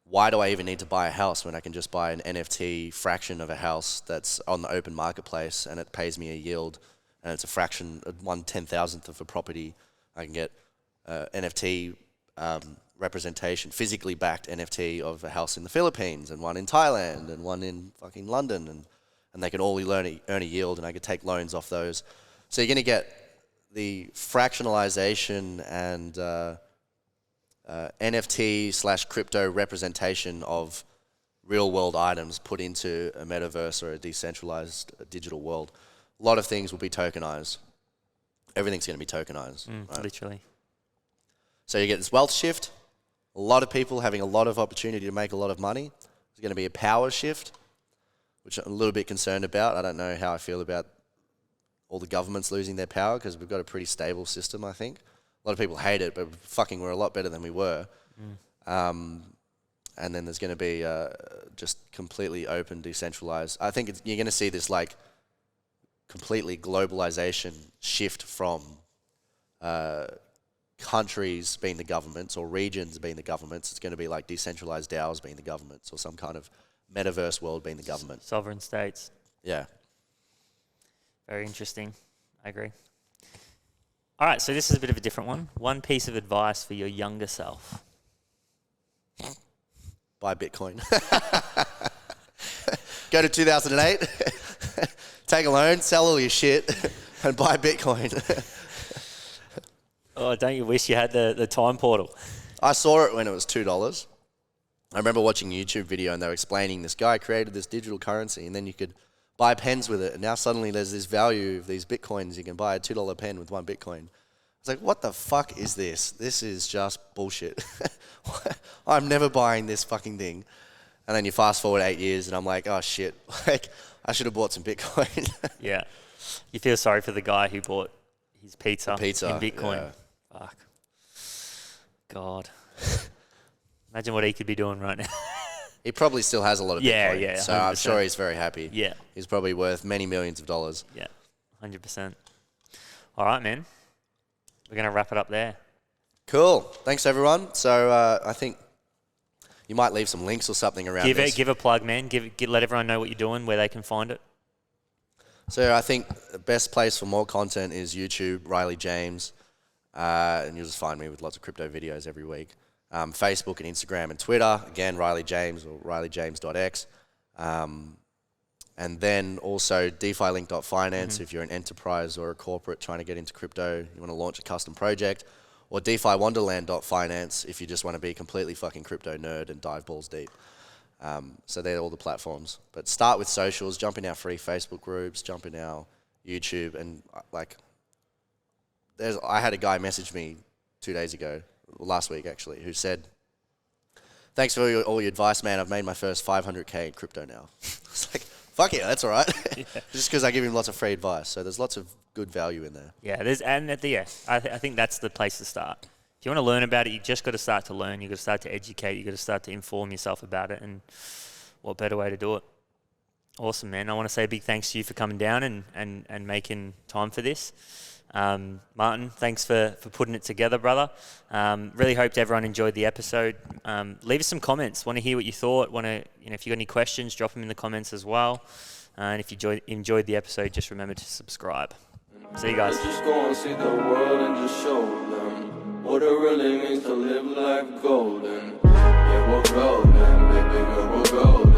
Why do I even need to buy a house when I can just buy an NFT fraction of a house that's on the open marketplace, and it pays me a yield, and it's a fraction, 1/10,000th of a property? I can get NFT representation, physically backed NFT of a house in the Philippines, and one in Thailand, and one in fucking London, and they can all earn a yield, and I could take loans off those. So you're going to get the fractionalization and NFT/crypto representation of real world items put into a metaverse or a decentralized digital world. A lot of things will be tokenized. Everything's going to be tokenized. Right? Literally. So you get this wealth shift, a lot of people having a lot of opportunity to make a lot of money. There's going to be a power shift, which I'm a little bit concerned about. I don't know how I feel about all the governments losing their power, because we've got a pretty stable system, I think. A lot of people hate it, but fucking we're a lot better than we were. And then there's going to be just completely open, decentralized. I think you're going to see this like completely globalization shift from countries being the governments or regions being the governments. It's going to be like decentralized DAOs being the governments, or some kind of metaverse world being the government. Sovereign states. Yeah. Very interesting. I agree. All right, so this is a bit of a different one. One piece of advice for your younger self. Buy Bitcoin. Go to 2008, take a loan, sell all your shit, and buy Bitcoin. Oh, don't you wish you had the time portal? I saw it when it was $2. I remember watching a YouTube video, and they were explaining this guy created this digital currency, and then you could buy pens with it. And now suddenly there's this value of these Bitcoins. You can buy a $2 pen with one Bitcoin. was like, what the fuck is this? This is just bullshit. I'm never buying this fucking thing. And then you fast forward 8 years and I'm like, oh shit, like I should have bought some Bitcoin. Yeah. You feel sorry for the guy who bought his pizza in Bitcoin. Yeah. Fuck. God. Imagine what he could be doing right now. He probably still has a lot of Bitcoin. Yeah. So I'm sure he's very happy. Yeah. He's probably worth many millions of dollars. Yeah. 100%. All right, man. We're going to wrap it up there. Cool. Thanks, everyone. So I think you might leave some links or something around this. Give a plug, man. Let everyone know what you're doing, where they can find it. So I think the best place for more content is YouTube, Riley James. And you'll just find me with lots of crypto videos every week. Facebook and Instagram and Twitter, again, Riley James or rileyjames.x. And then also Defi Link Finance if you're an enterprise or a corporate trying to get into crypto, you want to launch a custom project. Or Defi Wonderland Finance if you just want to be a completely fucking crypto nerd and dive balls deep. So they're all the platforms. But start with socials, jump in our free Facebook groups, jump in our YouTube, and I had a guy message me 2 days ago, last week actually, who said, thanks for all your advice, man. I've made my first 500K in crypto now. It's like, fuck yeah, that's all right. Yeah. Just because I give him lots of free advice. So there's lots of good value in there. Yeah, I think that's the place to start. If you want to learn about it, you just got to start to learn. You've got to start to educate. You've got to start to inform yourself about it. And what better way to do it? Awesome, man. I want to say a big thanks to you for coming down and making time for this. Martin, thanks for putting it together, brother. Really hoped everyone enjoyed the episode. Leave us some comments. Want to hear what you thought. If you got any questions, drop them in the comments as well. And if you enjoyed the episode, just remember to subscribe. See you guys. Just go and see the world and just show them what it really means to live life golden. Yeah, we're golden, baby girl, we're golden.